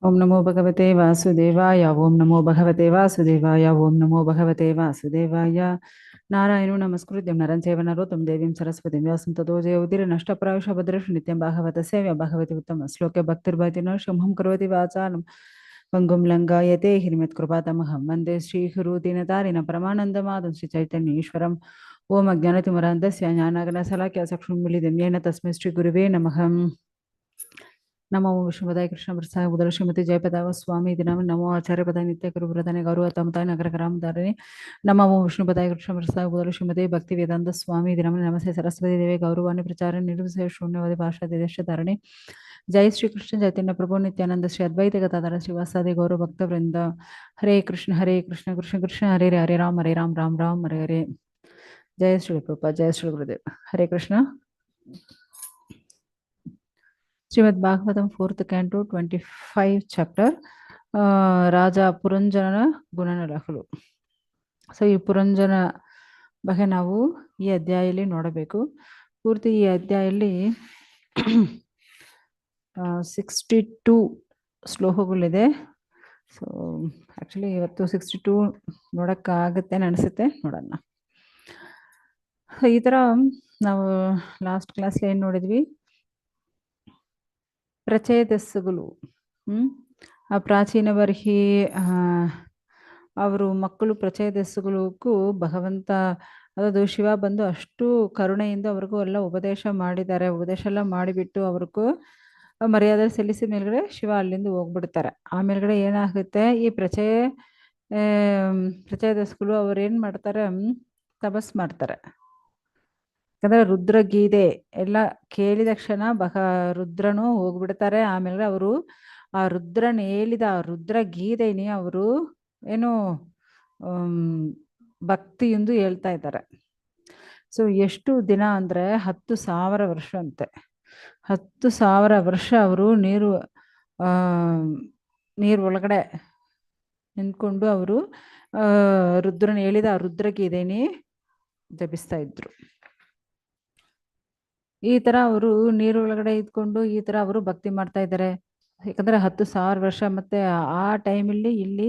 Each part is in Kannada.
ಓಂ ನಮೋ ಭಗವತೆ ವಾಸುದೇವಾಯ ಓಂ ನಮೋ ಭಗವತೆ ವಾಸುದೇವಾಯ ಓಂ ನಮೋ ಭಗವತೆ ವಾಸುದೇವಾಯ ನಾರಾಯಣೋ ನಮಸ್ಕೃತ್ಯಂ ನರಂ ಚೈವ ನರೋತ್ತಮಂ ದೇವೀಂ ಸರಸ್ವತಿಂ ವ್ಯಾಸಂ ತतो ಜಯೌದಿರ ನಷ್ಟಪ್ರಾಯುಷ ಭದ್ರೇಷು ನಿತ್ಯಂ ಭಾಗವತ ಸೇವ್ಯ ಭಗವತಿ ಉತ್ತಮ ಶ್ಲೋಕೆ ಭಕ್ತಿರ್ಭವತಿ ನ ಶಂಭಂ ಕರೋತಿ ವಾಚಾಲಂ ಪಂಗುಂ ಲಂಘಾಯತೆ ಹಿರಿಮತ್ಕೃಪಾತಮಹಂ ವಂದೇ ಶ್ರೀಗುರುದೀನತಾರಿಣ ಪರಮಾನಂದಮಾದಂ ಶ್ರೀ ಚೈತನ್ಯೇಶ್ವರಂ ಓಂ ಅಜ್ಞಾನತಿಮಿರಾಂಧಸ್ಯ ಜ್ಞಾನಾಗ್ನಶಲಾಕ್ಯ ಚಕ್ಷುರುನ್ಮಿಲಿತಂ ಯೇನ ತಸ್ಮೈ ಶ್ರೀ ಗುರುವೇ ನಮಃ ನಮೋ ವಿಷ್ಣುಪದಾಯ ಕೃಷ್ಣ ಪ್ರಸಾದ ಉದರ ಶ್ರೀಮತಿ ಜಯಪದಾವ ಸ್ವಾಮಿ ಇದು ನಮೋ ಆಚಾರ್ಯ ಪದಾಯ ನಿತ್ಯ ಗುರುವ್ರತನೆ ಗೌರವ ತಮತಾಯ ನಗರ ಗ್ರಾಮಧಾರಣೆ ನಮೋ ವಿಷ್ಣುಪದಾಯ ಕೃಷ್ಣ ಪ್ರಸಾದ ಉದರ ಶ್ರೀಮತಿ ಭಕ್ತಿ ವೇದಾಂತ ಸ್ವಾಮಿ ಇದು ನಮಸ್ತೆ ಸರಸ್ವತಿ ದೇವಿ ಗೌರವಾಣಿ ಪ್ರಚಾರ ನಿರ್ವಿಷಯ ಶೂನ್ಯವಾದಿ ಭಾಷಾ ದೇಶ ಧಾರಣೆ ಜೈ ಶ್ರೀ ಕೃಷ್ಣ ಚೈತನ್ಯ ಪ್ರಭು ನಿತ್ಯಾನಂದ ಶ್ರೀ ಅದ್ವೈತ ಗದಾಧರ ಶ್ರೀವಾಸಾದಿ ಗೌರವ ಭಕ್ತ ವೃಂದ ಹರೇ ಕೃಷ್ಣ ಕೃಷ್ಣ ಕೃಷ್ಣ ಹರೇ ಹರೇ ರಾಮ್ ರಾಮ್ ರಾಮ್ ಹರೇ ಹರೇ ಜಯ ಶ್ರೀ ಪ್ರಭುಪಾದ ಜಯ ಶ್ರೀ ಗುರುದೇವ್ ಹರೇ ಕೃಷ್ಣ. ಶ್ರೀಮದ್ ಭಾಗವತಂ 4th canto 25 chapter ರಾಜ ಪುರಂಜನನ ಗುಣನಲಗಳು. ಸೊ ಈ ಪುರಂಜನ ಬಗ್ಗೆ ನಾವು ಈ ಅಧ್ಯಾಯದಲ್ಲಿ ನೋಡಬೇಕು. ಪೂರ್ತಿ ಈ ಅಧ್ಯಾಯದಲ್ಲಿ 62 ಶ್ಲೋಕಗಳಿದೆ. ಸೊ ಆಕ್ಚುಲಿ ಇವತ್ತು 62 ನೋಡೋಕ್ಕಾಗುತ್ತೆ ಅನಿಸುತ್ತೆ, ನೋಡೋಣ. ಈ ಥರ ನಾವು ಲಾಸ್ಟ್ ಕ್ಲಾಸ್ಲಿ ಏನು ನೋಡಿದ್ವಿ, ಪ್ರಚೇತಸ್ಸುಗಳು. ಆ ಪ್ರಾಚೀನ ಬರ್ಹಿ ಅವರು ಮಕ್ಕಳು ಪ್ರಚೇತಸ್ಸುಗಳಿಗೂ ಭಗವಂತ ಅದು ಶಿವ ಬಂದು ಅಷ್ಟು ಕರುಣೆಯಿಂದ ಅವ್ರಿಗೂ ಎಲ್ಲ ಉಪದೇಶ ಮಾಡಿದ್ದಾರೆ. ಉಪದೇಶ ಎಲ್ಲ ಮಾಡಿಬಿಟ್ಟು ಅವ್ರಿಗೂ ಮರ್ಯಾದೆ ಸಲ್ಲಿಸಿದ ಮೇಲ್ಗಡೆ ಶಿವ ಅಲ್ಲಿಂದ ಹೋಗ್ಬಿಡ್ತಾರೆ. ಆಮೇಲ್ಗಡೆ ಏನಾಗುತ್ತೆ, ಈ ಪ್ರಚೇತಸ್ಸುಗಳು ಅವ್ರು ಏನು ಮಾಡ್ತಾರೆ, ತಪಸ್ ಮಾಡ್ತಾರೆ. ಯಾಕಂದ್ರೆ ರುದ್ರಗೀತೆ ಎಲ್ಲ ಕೇಳಿದ ಕ್ಷಣ ರುದ್ರನು ಹೋಗ್ಬಿಡ್ತಾರೆ. ಆಮೇಲೆ ಅವರು ಆ ರುದ್ರನ್ ಹೇಳಿದ ಆ ರುದ್ರಗೀತೆನಿ ಅವರು ಏನು ಭಕ್ತಿಯಿಂದ ಹೇಳ್ತಾ ಇದ್ದಾರೆ. ಸೊ ಎಷ್ಟು ದಿನ ಅಂದ್ರೆ 10,000 ವರ್ಷ ಅಂತೆ. 10,000 ವರ್ಷ ಅವರು ನೀರು ಒಳಗಡೆ ನಿಂತ್ಕೊಂಡು ಅವರು ರುದ್ರನ್ ಹೇಳಿದ ಆ ರುದ್ರಗೀತೆನಿ ಜಪಿಸ್ತಾ ಇದ್ರು. ಈ ತರ ಅವರು ನೀರು ಒಳಗಡೆ ಇದ್ಕೊಂಡು ಈ ತರ ಅವರು ಭಕ್ತಿ ಮಾಡ್ತಾ ಇದ್ದಾರೆ. ಯಾಕಂದ್ರೆ 10,000 ವರ್ಷ. ಮತ್ತೆ ಆ ಟೈಮಲ್ಲಿ ಇಲ್ಲಿ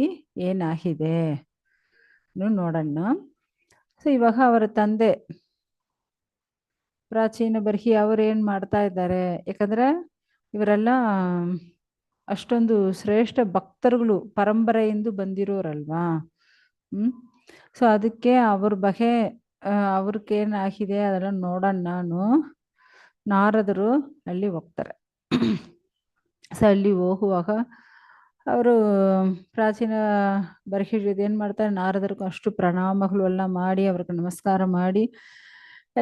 ಏನಾಗಿದೆ ನೋಡೋಣ. ಸೊ ಇವಾಗ ಅವರ ತಂದೆ ಪ್ರಾಚೀನ ಬರ್ಹಿ ಅವರು ಏನ್ ಮಾಡ್ತಾ ಇದ್ದಾರೆ, ಯಾಕಂದ್ರೆ ಇವರೆಲ್ಲ ಅಷ್ಟೊಂದು ಶ್ರೇಷ್ಠ ಭಕ್ತರುಗಳು, ಪರಂಪರೆಯಿಂದ ಬಂದಿರೋರಲ್ವಾ. ಸೊ ಅದಕ್ಕೆ ಅವ್ರ ಬಗ್ಗೆ ಅವ್ರಿಗೇನಾಗಿದೆ ಅದೆಲ್ಲ ನೋಡೋಣ. ನಾರದರು ಅಲ್ಲಿ ಹೋಗ್ತಾರೆ. ಸೊ ಅಲ್ಲಿ ಹೋಗುವಾಗ ಅವರು ಪ್ರಾಚೀನ ಬರ್ಹಿ ಏನು ಮಾಡ್ತಾರೆ, ನಾರದರಿಗೂ ಅಷ್ಟು ಪ್ರಣಾಮಗಳು ಎಲ್ಲ ಮಾಡಿ ಅವ್ರಿಗೆ ನಮಸ್ಕಾರ ಮಾಡಿ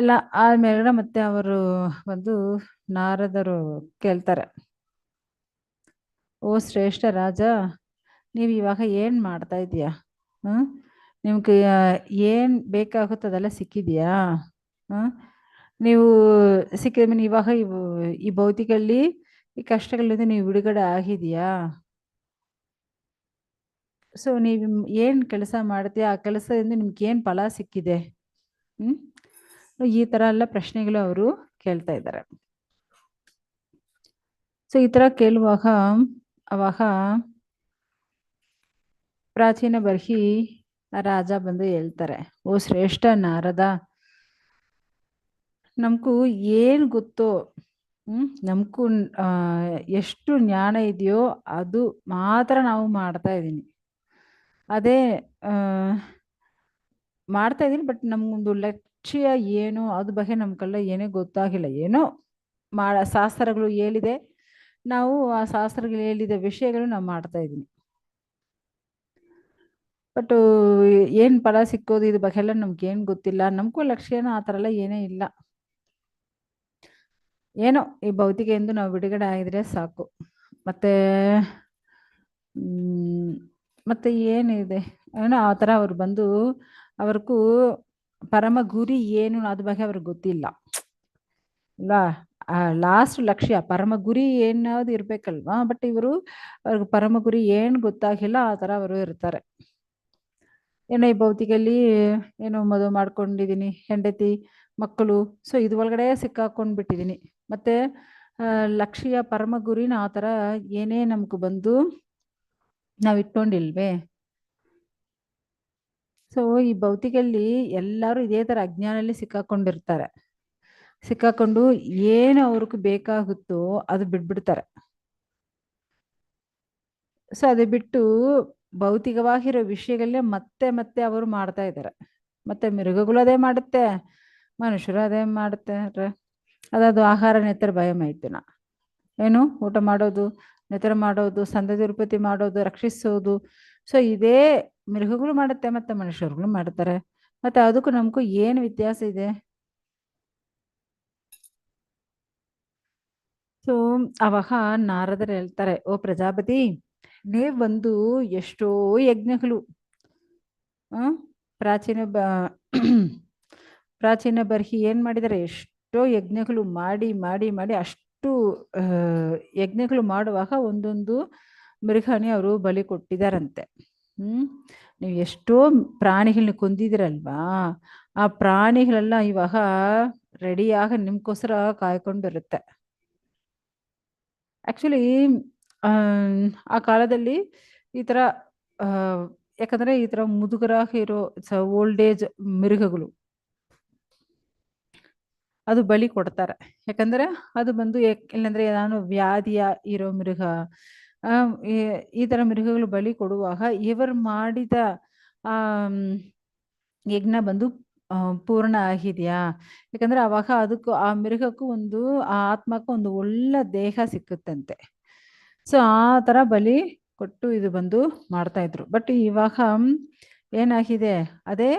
ಎಲ್ಲ ಆದ್ಮೇಲೆ ಮತ್ತೆ ಅವರು ಬಂದು ನಾರದರು ಕೇಳ್ತಾರೆ, ಓ ಶ್ರೇಷ್ಠ ರಾಜ, ನೀವು ಇವಾಗ ಏನು ಮಾಡ್ತಾ ಇದೀಯಾ? ನಿಮ್ಗೆ ಏನು ಬೇಕಾಗುತ್ತೋ ಅದೆಲ್ಲ ಸಿಕ್ಕಿದೆಯಾ? ನೀವು ಸಿಕ್ಕಿದ ಮೇಲೆ ಇವಾಗ ಈ ಭೌತಿಕಲ್ಲಿ ಈ ಕಷ್ಟಗಳಿಂದ ನೀವು ಬಿಡುಗಡೆ ಆಗಿದೆಯಾ? ಸೊ ನೀವು ಏನು ಕೆಲಸ ಮಾಡ್ತೀಯಾ, ಆ ಕೆಲಸದಿಂದ ನಿಮ್ಗೆ ಏನು ಫಲ ಸಿಕ್ಕಿದೆ? ಈ ಥರ ಎಲ್ಲ ಪ್ರಶ್ನೆಗಳು ಅವರು ಕೇಳ್ತಾ ಇದ್ದಾರೆ. ಸೊ ಈ ಥರ ಕೇಳುವಾಗ ಅವಾಗ ಪ್ರಾಚೀನ ಬರ್ಹಿ ರಾಜ ಬಂದು ಹೇಳ್ತಾರೆ, ಓ ಶ್ರೇಷ್ಠ ನಾರದ, ನಮಗೂ ಏನು ಗೊತ್ತೋ, ನಮಗೂ ಎಷ್ಟು ಜ್ಞಾನ ಇದೆಯೋ ಅದು ಮಾತ್ರ ನಾವು ಮಾಡ್ತಾ ಇದ್ದೀನಿ. ಅದೇ ಮಾಡ್ತಾ ಇದ್ದೀನಿ, ಬಟ್ ನಮಗೊಂದು ಲಕ್ಷ್ಯ ಏನು ಅದ್ರ ಬಗ್ಗೆ ನಮ್ಗೆಲ್ಲ ಏನೇ ಗೊತ್ತಾಗಿಲ್ಲ. ಏನೋ ಶಾಸ್ತ್ರಗಳು ಹೇಳಿದೆ, ನಾವು ಆ ಶಾಸ್ತ್ರಗಳು ಹೇಳಿದ ವಿಷಯಗಳು ನಾವು ಮಾಡ್ತಾ ಇದ್ದೀನಿ. ಬಟ್ ಏನು ಫಲ ಸಿಕ್ಕೋದು ಇದ್ರ ಬಗ್ಗೆ ಎಲ್ಲ ನಮ್ಗೇನು ಗೊತ್ತಿಲ್ಲ. ನಮಗೂ ಲಕ್ಷ್ಯನೂ ಆ ಥರ ಎಲ್ಲ ಏನೇ ಇಲ್ಲ. ಏನೋ ಈ ಭೌತಿಕೆಯಿಂದ ನಾವು ಬಿಡುಗಡೆ ಆಗಿದ್ರೆ ಸಾಕು. ಮತ್ತೆ ಏನಿದೆ ಏನೋ ಆ ಥರ ಅವ್ರು ಬಂದು ಅವ್ರಿಗೂ ಪರಮ ಗುರಿ ಏನು ಅದ್ರ ಬಗ್ಗೆ ಅವ್ರಿಗೆ ಗೊತ್ತಿಲ್ಲ ಅಲ್ವಾ. ಲಾಸ್ಟ್ ಲಕ್ಷ್ಯ ಪರಮ ಗುರಿ ಏನಾದ್ರು ಇರ್ಬೇಕಲ್ವಾ. ಬಟ್ ಇವರು ಅವ್ರಿಗೆ ಪರಮ ಗುರಿ ಏನು ಗೊತ್ತಾಗಿಲ್ಲ, ಆ ಥರ ಅವರು ಇರ್ತಾರೆ. ಏನೋ ಈ ಭೌತಿಕಲ್ಲಿ ಏನೋ ಮದುವೆ ಮಾಡ್ಕೊಂಡಿದ್ದೀನಿ, ಹೆಂಡತಿ ಮಕ್ಕಳು, ಸೊ ಇದು ಒಳಗಡೆ ಸಿಕ್ಕಾಕೊಂಡ್ಬಿಟ್ಟಿದ್ದೀನಿ. ಮತ್ತೆ ಲಕ್ಷ್ಯ ಪರಮ ಗುರಿನ ಆ ಥರ ಏನೇ ನಮ್ಗೆ ಬಂದು ನಾವು ಇಟ್ಕೊಂಡಿಲ್ವೇ. ಸೊ ಈ ಭೌತಿಕಲ್ಲಿ ಎಲ್ಲರೂ ಇದೇ ಥರ ಅಜ್ಞಾನಲ್ಲಿ ಸಿಕ್ಕಾಕೊಂಡಿರ್ತಾರೆ. ಸಿಕ್ಕಾಕೊಂಡು ಏನು ಅವ್ರಿಗೆ ಬೇಕಾಗುತ್ತೋ ಅದು ಬಿಟ್ಬಿಡ್ತಾರೆ. ಸೊ ಅದು ಬಿಟ್ಟು ಭೌತಿಕವಾಗಿರೋ ವಿಷಯಗಳನ್ನೇ ಮತ್ತೆ ಮತ್ತೆ ಅವರು ಮಾಡ್ತಾ ಇದ್ದಾರೆ. ಮತ್ತೆ ಮಿರುಗಗಳು ಅದೇ ಮಾಡುತ್ತೆ, ಮನುಷ್ಯರು ಅದೇ ಮಾಡುತ್ತೆ. ಅದಾದು ಆಹಾರ ನೆತ್ತರ ಭಯ ಮೈಥುನ, ಏನು ಊಟ ಮಾಡೋದು, ನೆತರ ಮಾಡೋದು, ಸಂತತಿ ಉತ್ಪತ್ತಿ ಮಾಡೋದು, ರಕ್ಷಿಸೋದು. ಸೊ ಇದೇ ಮಿರುಗಗಳು ಮಾಡುತ್ತೆ ಮತ್ತೆ ಮನುಷ್ಯರುಗಳು ಮಾಡ್ತಾರೆ. ಮತ್ತೆ ಅದಕ್ಕೂ ನಮಗೂ ಏನು ವ್ಯತ್ಯಾಸ ಇದೆ? ಸೊ ಅವಾಗ ನಾರದರು ಹೇಳ್ತಾರೆ, ಓ ಪ್ರಜಾಪತಿ, ನೀವು ಬಂದು ಎಷ್ಟೋ ಯಜ್ಞಗಳು ಪ್ರಾಚೀನ ಪ್ರಾಚೀನ ಬರ್ಹಿ ಏನ್ ಮಾಡಿದ್ದಾರೆ, ಎಷ್ಟೋ ಯಜ್ಞಗಳು ಮಾಡಿ ಮಾಡಿ ಮಾಡಿ ಅಷ್ಟು ಯಜ್ಞಗಳು ಮಾಡುವಾಗ ಒಂದೊಂದು ಮೃಗನಿ ಅವರು ಬಲಿ ಕೊಟ್ಟಿದಾರಂತೆ. ನೀವು ಎಷ್ಟೋ ಪ್ರಾಣಿಗಳನ್ನ ಕೊಂದಿದಿರಲ್ವಾ, ಆ ಪ್ರಾಣಿಗಳೆಲ್ಲ ಇವಾಗ ರೆಡಿಯಾಗ ನಿಮ್ಗೋಸ್ಕರ ಕಾಯ್ಕೊಂಡಿರುತ್ತೆ. ಆಕ್ಚುಲಿ ಆ ಕಾಲದಲ್ಲಿ ಈ ತರ ಯಾಕಂದ್ರೆ ಈ ತರ ಮುದುಗರಾಗ ಇರೋ ಓಲ್ಡ್ ಏಜ್ ಮಿರುಗಗಳು ಅದು ಬಲಿ ಕೊಡ್ತಾರೆ. ಯಾಕಂದ್ರೆ ಅದು ಬಂದು ಇಲ್ಲಂದ್ರೆ ನಾನು ವ್ಯಾಧಿಯ ಇರೋ ಮಿರುಗ, ಈ ತರ ಮಿರುಗಗಳು ಬಲಿ ಕೊಡುವಾಗ ಇವರು ಮಾಡಿದ ಯಜ್ಞ ಬಂದು ಪೂರ್ಣ ಆಗಿದೆಯಾ. ಯಾಕಂದ್ರೆ ಅವಾಗ ಅದಕ್ಕೂ ಆ ಮಿರುಗಕ್ಕೂ ಒಂದು ಆ ಆತ್ಮಕ್ಕೂ ಒಂದು ಒಳ್ಳೆ ದೇಹ ಸಿಕ್ಕುತ್ತಂತೆ. ಸೊ ಆ ತರ ಬಲಿ ಕೊಟ್ಟು ಇದು ಬಂದು ಮಾಡ್ತಾ ಇದ್ರು. ಬಟ್ ಇವಾಗ ಏನಾಗಿದೆ ಅದೇ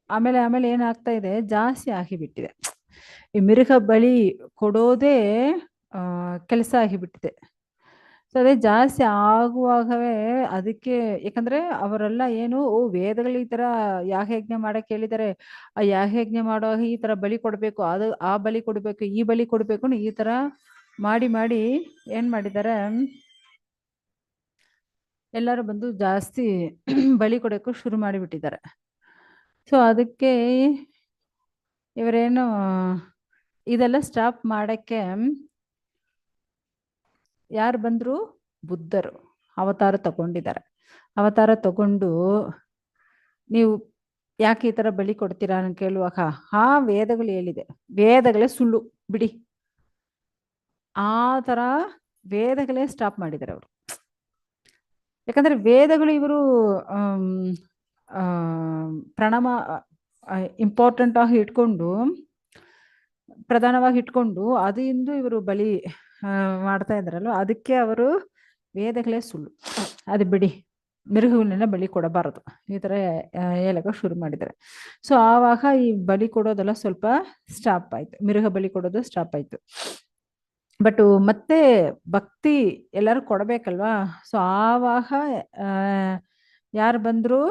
ಆಮೇಲೆ ಆಮೇಲೆ ಏನಾಗ್ತಾ ಇದೆ, ಜಾಸ್ತಿ ಆಗಿಬಿಟ್ಟಿದೆ. ಈ ಮಿರುಗ ಬಲಿ ಕೊಡೋದೇ ಕೆಲಸ ಆಗಿಬಿಟ್ಟಿದೆ. ಸೊ ಅದೇ ಜಾಸ್ತಿ ಆಗುವಾಗವೇ ಅದಕ್ಕೆ, ಯಾಕಂದ್ರೆ ಅವರೆಲ್ಲ ಏನು ವೇದಗಳು ಈ ತರ ಯಾಗಯಜ್ಞ ಮಾಡಕ್ ಹೇಳಿದ್ದಾರೆ, ಆ ಯಾಗಯಜ್ಞ ಮಾಡುವಾಗ ಈ ತರ ಬಲಿ ಕೊಡ್ಬೇಕು, ಅದು ಆ ಬಲಿ ಕೊಡ್ಬೇಕು, ಈ ಬಲಿ ಕೊಡ್ಬೇಕು, ಈ ತರ ಮಾಡಿ ಮಾಡಿ ಏನ್ ಮಾಡಿದ್ದಾರೆ, ಎಲ್ಲರೂ ಬಂದು ಜಾಸ್ತಿ ಬಲಿ ಕೊಡೋಕ್ಕೂ ಶುರು ಮಾಡಿಬಿಟ್ಟಿದ್ದಾರೆ. ಸೊ ಅದಕ್ಕೆ ಇವರೇನು ಇದೆಲ್ಲ ಸ್ಟಾಪ್ ಮಾಡಕ್ಕೆ ಯಾರು ಬಂದ್ರು, ಬುದ್ಧರು ಅವತಾರ ತಗೊಂಡಿದ್ದಾರೆ. ಅವತಾರ ತಗೊಂಡು ನೀವು ಯಾಕೆ ಈ ತರ ಬಲಿ ಕೊಡ್ತೀರಾ ಅಂತ ಕೇಳುವಾಗ, ಆ ವೇದಗಳು ಹೇಳಿದೆ, ವೇದಗಳೇ ಸುಳ್ಳು ಬಿಡಿ, ಆ ತರ ವೇದಗಳೇ ಸ್ಟಾಪ್ ಮಾಡಿದ್ದಾರೆ ಅವರು. ಯಾಕಂದ್ರೆ ವೇದಗಳು ಇವರು ಪ್ರಣಾಮ ಇಂಪಾರ್ಟೆಂಟ್ ಆಗಿ ಇಟ್ಕೊಂಡು, ಪ್ರಧಾನವಾಗಿ ಇಟ್ಕೊಂಡು ಅದರಿಂದ ಇವರು ಬಲಿ ಮಾಡ್ತಾ ಇದ್ದಾರಲ್ವ, ಅದಕ್ಕೆ ಅವರು ವೇದಗಳೇ ಸುಳ್ಳು, ಅದು ಬಿಡಿ, ಮಿರುಗಗಳನ್ನೆಲ್ಲ ಬಲಿ ಕೊಡಬಾರದು ಈ ತರ ಹೇಳಕ್ಕೆ ಶುರು ಮಾಡಿದ್ದಾರೆ. ಸೊ ಆವಾಗ ಈ ಬಲಿ ಕೊಡೋದೆಲ್ಲ ಸ್ವಲ್ಪ ಸ್ಟಾಪ್ ಆಯ್ತು, ಮಿರುಗ ಬಲಿ ಕೊಡೋದು ಸ್ಟಾಪ್ ಆಯ್ತು. ಬಟ್ ಮತ್ತೆ ಭಕ್ತಿ ಎಲ್ಲರೂ ಕೊಡಬೇಕಲ್ವಾ. ಸೊ ಆವಾಗ ಯಾರು ಬಂದ್ರು,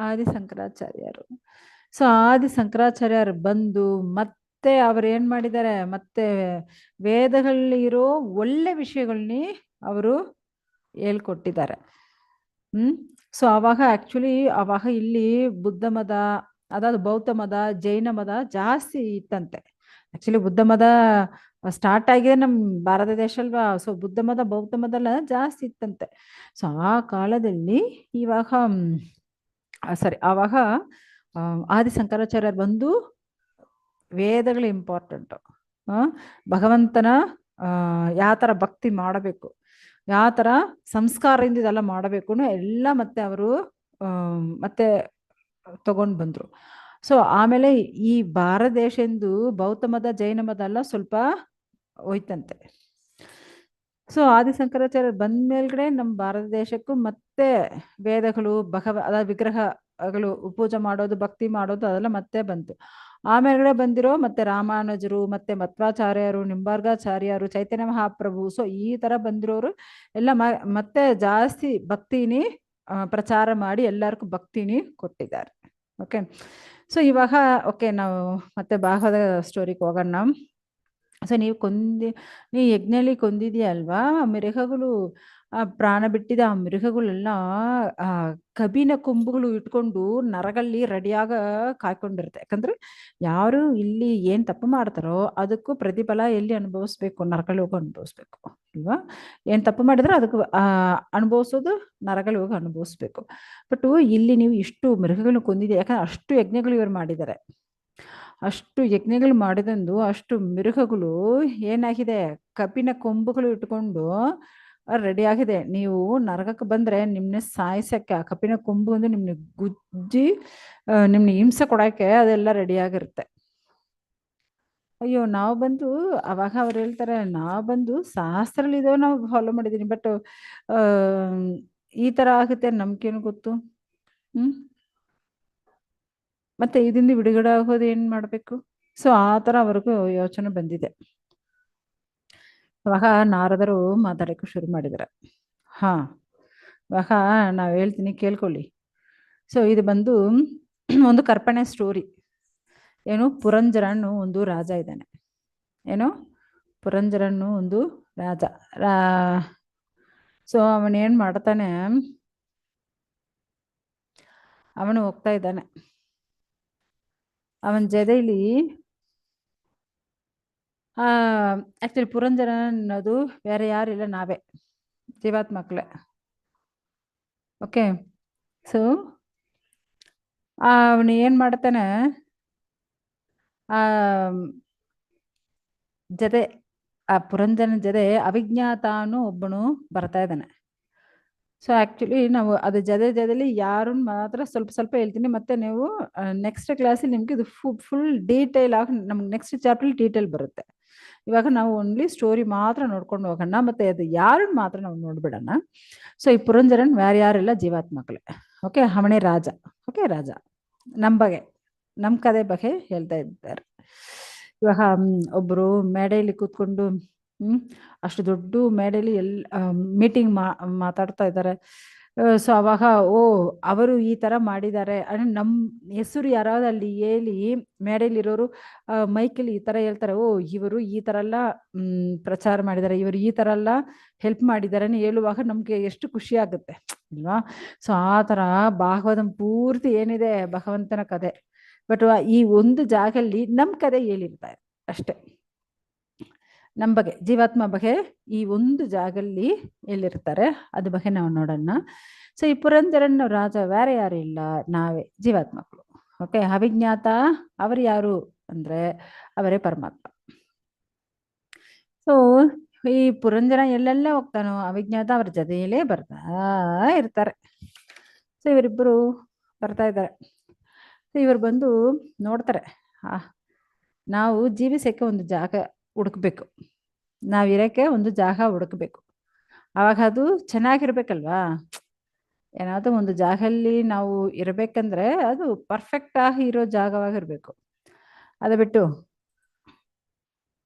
ಆದಿಶಂಕರಾಚಾರ್ಯರು. ಸೊ ಆದಿಶಂಕರಾಚಾರ್ಯರು ಬಂದು ಮತ್ತೆ ಅವ್ರು ಏನ್ ಮಾಡಿದ್ದಾರೆ, ಮತ್ತೆ ವೇದಗಳಲ್ಲಿರೋ ಒಳ್ಳೆ ವಿಷಯಗಳನ್ನ ಅವರು ಹೇಳ್ಕೊಟ್ಟಿದ್ದಾರೆ. ಸೊ ಅವಾಗ ಆಕ್ಚುಲಿ ಅವಾಗ ಇಲ್ಲಿ ಬುದ್ಧ ಮತ, ಅದಾದ ಬೌದ್ಧ ಮತ, ಜೈನ ಮತ ಜಾಸ್ತಿ ಇತ್ತಂತೆ. ಆಕ್ಚುಲಿ ಬುದ್ಧ ಮತ ಸ್ಟಾರ್ಟ್ ಆಗಿದೆ ನಮ್ಮ ಭಾರತ ದೇಶ ಅಲ್ವಾ. ಸೊ ಬುದ್ಧ ಮತ ಬೌದ್ಧ ಮತ ಎಲ್ಲ ಜಾಸ್ತಿ ಇತ್ತಂತೆ. ಸೊ ಆ ಕಾಲದಲ್ಲಿ ಇವಾಗ ಆವಾಗ ಆದಿಶಂಕರಾಚಾರ್ಯರು ಬಂದು ವೇದಗಳು ಇಂಪಾರ್ಟೆಂಟ್, ಭಗವಂತನ ಯಾವ ತರ ಭಕ್ತಿ ಮಾಡಬೇಕು, ಯಾವ ತರ ಸಂಸ್ಕಾರದಿಂದ ಇದೆಲ್ಲ ಮಾಡಬೇಕು ಎಲ್ಲ ಮತ್ತೆ ಅವರು ಮತ್ತೆ ತಗೊಂಡು ಬಂದ್ರು. ಸೊ ಆಮೇಲೆ ಈ ಭಾರತ ದೇಶದಿಂದ ಬೌದ್ಧ ಮತ ಜೈನ ಮತ ಎಲ್ಲ ಸ್ವಲ್ಪ ಹೋಯ್ತಂತೆ. ಸೊ ಆದಿಶಂಕರಾಚಾರ್ಯ ಬಂದ ಮೇಲ್ಗಡೆ ನಮ್ಮ ಭಾರತ ದೇಶಕ್ಕೂ ಮತ್ತೆ ವೇದಗಳು ಅದ ವಿಗ್ರಹಗಳು ಪೂಜೆ ಮಾಡೋದು, ಭಕ್ತಿ ಮಾಡೋದು ಅದೆಲ್ಲ ಮತ್ತೆ ಬಂತು. ಆಮೇಲೆ ಬಂದಿರೋ ಮತ್ತೆ ರಾಮಾನುಜರು, ಮತ್ತೆ ಮಧ್ವಾಚಾರ್ಯರು, ನಿಂಬಾರ್ಗಾಚಾರ್ಯರು, ಚೈತನ್ಯ ಮಹಾಪ್ರಭು. ಸೊ ಈ ತರ ಬಂದಿರೋರು ಎಲ್ಲ ಮತ್ತೆ ಜಾಸ್ತಿ ಭಕ್ತಿನಿ ಪ್ರಚಾರ ಮಾಡಿ ಎಲ್ಲರಿಗೂ ಭಕ್ತಿನಿ ಕೊಟ್ಟಿದ್ದಾರೆ. ಓಕೆ, ಸೊ ಇವಾಗ ಓಕೆ ನಾವು ಮತ್ತೆ ಭಾಗವತ ಸ್ಟೋರಿಗೆ ಹೋಗೋಣ. ಸೊ ನೀ ಯಜ್ಞದಲ್ಲಿ ಕೊಂದಿದೀಯ ಅಲ್ವಾ? ಆ ಮಿರುಗಗಳು ಪ್ರಾಣ ಬಿಟ್ಟಿದ ಆ ಮಿರುಗಗಳೆಲ್ಲ ಆ ಕಬ್ಬಿನ ಕೊಂಬುಗಳು ಇಟ್ಕೊಂಡು ನರಗಳಲ್ಲಿ ರೆಡಿಯಾಗ ಕಾಯ್ಕೊಂಡಿರುತ್ತೆ. ಯಾಕಂದ್ರೆ ಯಾರು ಇಲ್ಲಿ ಏನ್ ತಪ್ಪು ಮಾಡ್ತಾರೋ ಅದಕ್ಕೂ ಪ್ರತಿಫಲ ಎಲ್ಲಿ ಅನುಭವಿಸ್ಬೇಕು? ನರಕಲ್ಲಿ ಹೋಗಿ ಅನುಭವಿಸ್ಬೇಕು ಅಲ್ವಾ? ಏನ್ ತಪ್ಪು ಮಾಡಿದ್ರೆ ಅದಕ್ಕೆ ಅನುಭವಿಸೋದು ನರಕಲ್ಲಿ ಹೋಗಿ ಅನುಭವಿಸ್ಬೇಕು. ಬಟ್ ಇಲ್ಲಿ ನೀವು ಇಷ್ಟು ಮೃಗಗಳನ್ನ ಕೊಂದಿದೆ, ಯಾಕಂದ್ರೆ ಅಷ್ಟು ಯಜ್ಞಗಳು ಇವರು ಮಾಡಿದ್ದಾರೆ. ಅಷ್ಟು ಯಜ್ಞಗಳು ಮಾಡಿದಂದು ಅಷ್ಟು ಮಿರುಗಗಳು ಏನಾಗಿದೆ, ಕಬ್ಬಿನ ಕೊಂಬುಗಳು ಇಟ್ಕೊಂಡು ರೆಡಿ ಆಗಿದೆ. ನೀವು ನರಕಕ್ಕೆ ಬಂದ್ರೆ ನಿಮ್ನೆ ಸಾಯಿಸಕ್ಕೆ ಆ ಕಬ್ಬಿನ ಕೊಂಬು ಒಂದು ನಿಮ್ನೆ ಗುಜ್ಜಿ ನಿಮ್ನೆ ಹಿಂಸೆ ಕೊಡಕ್ಕೆ ಅದೆಲ್ಲ ರೆಡಿ ಆಗಿರುತ್ತೆ. ಅಯ್ಯೋ ನಾವು ಬಂದು ಅವಾಗ ಅವ್ರು ಹೇಳ್ತಾರೆ, ನಾವು ಬಂದು ಶಾಸ್ತ್ರದಲ್ಲಿ ಇದಾವೆ ನಾವು ಫಾಲೋ ಮಾಡಿದೀನಿ, ಬಟ್ ಈ ತರ ಆಗುತ್ತೆ ನಮ್ಗೇನು ಗೊತ್ತು. ಮತ್ತೆ ಇದರಿಂದ ಬಿಡುಗಡೆ ಆಗೋದು ಏನ್ ಮಾಡ್ಬೇಕು? ಸೊ ಆ ತರ ಅವ್ರಿಗೂ ಯೋಚನೆ ಬಂದಿದೆ. ಅವಾಗ ನಾರದರು ಮಾತಾಡಕ್ಕೆ ಶುರು ಮಾಡಿದ್ದಾರೆ. ಹಾ, ಇವಾಗ ನಾವ್ ಹೇಳ್ತೀನಿ ಕೇಳ್ಕೊಳ್ಳಿ. ಸೊ ಇದು ಬಂದು ಒಂದು ಕಲ್ಪನೆ ಸ್ಟೋರಿ. ಏನು, ಪುರಂಜರನು ಒಂದು ರಾಜ ಇದ್ದಾನೆ. ಏನು, ಪುರಂಜರನು ಒಂದು ರಾಜ. ಸೊ ಅವನ್ ಏನ್ ಮಾಡ್ತಾನೆ, ಅವನು ಹೋಗ್ತಾ ಇದ್ದಾನೆ. ಅವನ ಜೊತೆಲಿ ಆಕ್ಚುಲಿ ಪುರಂಜರ ಅನ್ನೋದು ಬೇರೆ ಯಾರಿಲ್ಲ, ನಾವೇ ಜೀವಾತ್ಮಕ್ಳೆ. ಓಕೆ, ಸೊ ಅವನು ಏನ್ ಮಾಡ್ತಾನೆ, ಆ ಜೊತೆ ಆ ಪುರಂಜರನ ಜೊತೆ ಅವಿಜ್ಞಾತಾನು ಒಬ್ಬನು ಬರ್ತಾ ಇದ್ದಾನೆ. ಸೊ ಆಕ್ಚುಲಿ ನಾವು ಅದ್ರ ಜೊತೆಲಿ ಯಾರನ್ನ ಮಾತ್ರ ಸ್ವಲ್ಪ ಸ್ವಲ್ಪ ಹೇಳ್ತೀನಿ, ಮತ್ತೆ ನೀವು ನೆಕ್ಸ್ಟ್ ಕ್ಲಾಸಲ್ಲಿ ನಿಮ್ಗೆ ಇದು ಫುಲ್ ಡೀಟೇಲ್ ಆಗಿ ನಮ್ಗೆ ನೆಕ್ಸ್ಟ್ ಚಾಪ್ಟರ್ ಡೀಟೇಲ್ ಬರುತ್ತೆ. ಇವಾಗ ನಾವು ಓನ್ಲಿ ಸ್ಟೋರಿ ಮಾತ್ರ ನೋಡ್ಕೊಂಡು ಹೋಗೋಣ, ಮತ್ತೆ ಅದು ಯಾರನ್ನ ಮಾತ್ರ ನಾವು ನೋಡ್ಬಿಡೋಣ. ಸೊ ಈ ಪುರಂಜರನ್ ಬೇರೆ ಯಾರೆಲ್ಲ ಜೀವಾತ್ಮಕ್ಳೆ. ಓಕೆ, ಅವನೇ ರಾಜ. ಓಕೆ, ರಾಜ ನಮ್ಮ ಕತೆ ಬಗ್ಗೆ ಹೇಳ್ತಾ ಇದ್ದಾರೆ. ಇವಾಗ ಒಬ್ರು ಮೇಡೆಯಲ್ಲಿ ಕೂತ್ಕೊಂಡು ಅಷ್ಟು ದೊಡ್ಡ ಮೇಡೆಯಲ್ಲಿ ಮೀಟಿಂಗ್ ಮಾತಾಡ್ತಾ ಇದ್ದಾರೆ. ಸೊ ಅವಾಗ ಅವರು ಈ ತರ ಮಾಡಿದ್ದಾರೆ ಅಂದ್ರೆ ನಮ್ಮ ಹೆಸರು ಯಾರಾவது ಅಲ್ಲಿ ಹೇಳಿ ಮೇಡೆಯಲ್ಲಿರೋರು ಮೈಕಲ್ಲಿ ಈ ತರ ಹೇಳ್ತಾರೆ, ಇವರು ಈ ತರ ಎಲ್ಲ ಪ್ರಚಾರ ಮಾಡಿದ್ದಾರೆ, ಇವರು ಈ ತರ ಎಲ್ಲ ಹೆಲ್ಪ್ ಮಾಡಿದ್ದಾರೆ ಹೇಳುವಾಗ ನಮ್ಗೆ ಎಷ್ಟು ಖುಷಿ ಆಗುತ್ತೆ ಅಲ್ವಾ? ಸೊ ಆ ತರ ಭಾಗವತಂ ಪೂರ್ತಿ ಏನಿದೆ ಭಗವಂತನ ಕಥೆ. ಬಟ್ ಈ ಒಂದು ಜಾಗಲ್ಲಿ ನಮ್ ಕಥೆ ಹೇಳಿರ್ತಾರೆ ಅಷ್ಟೇ. ನಮ್ಮ ಬಗ್ಗೆ, ಜೀವಾತ್ಮ ಬಗ್ಗೆ ಈ ಒಂದು ಜಾಗಲ್ಲಿ ಎಲ್ಲಿರ್ತಾರೆ ಅದ್ರ ಬಗ್ಗೆ ನಾವು ನೋಡೋಣ. ಸೊ ಈ ಪುರಂಜರನ್ ರಾಜ ಬೇರೆ ಯಾರು ಇಲ್ಲ, ನಾವೇ ಜೀವಾತ್ಮಗಳು. ಓಕೆ, ಅವಿಜ್ಞಾತ ಅವರು ಯಾರು ಅಂದ್ರೆ ಅವರೇ ಪರಮಾತ್ಮ. ಸೊ ಈ ಪುರಂಜರ ಎಲ್ಲೆಲ್ಲ ಹೋಗ್ತಾನೋ ಅವಿಜ್ಞಾತ ಅವ್ರ ಜೊತೆಯಲ್ಲೇ ಬರ್ತಾ ಇರ್ತಾರೆ. ಸೊ ಇವರಿಬ್ಬರು ಬರ್ತಾ ಇದ್ದಾರೆ. ಸೊ ಇವರು ಬಂದು ನೋಡ್ತಾರೆ, ನಾವು ಜೀವಿಸಕ್ಕೆ ಒಂದು ಜಾಗ ಹುಡುಕ್ಬೇಕು, ನಾವಿರಕ್ಕೆ ಒಂದು ಜಾಗ ಹುಡುಕ್ಬೇಕು. ಅವಾಗ ಅದು ಚೆನ್ನಾಗಿರ್ಬೇಕಲ್ವಾ? ಏನಾದ್ರು ಒಂದು ಜಾಗದಲ್ಲಿ ನಾವು ಇರ್ಬೇಕಂದ್ರೆ ಅದು ಪರ್ಫೆಕ್ಟ್ ಆಗಿ ಇರೋ ಜಾಗವಾಗಿರ್ಬೇಕು. ಅದು ಬಿಟ್ಟು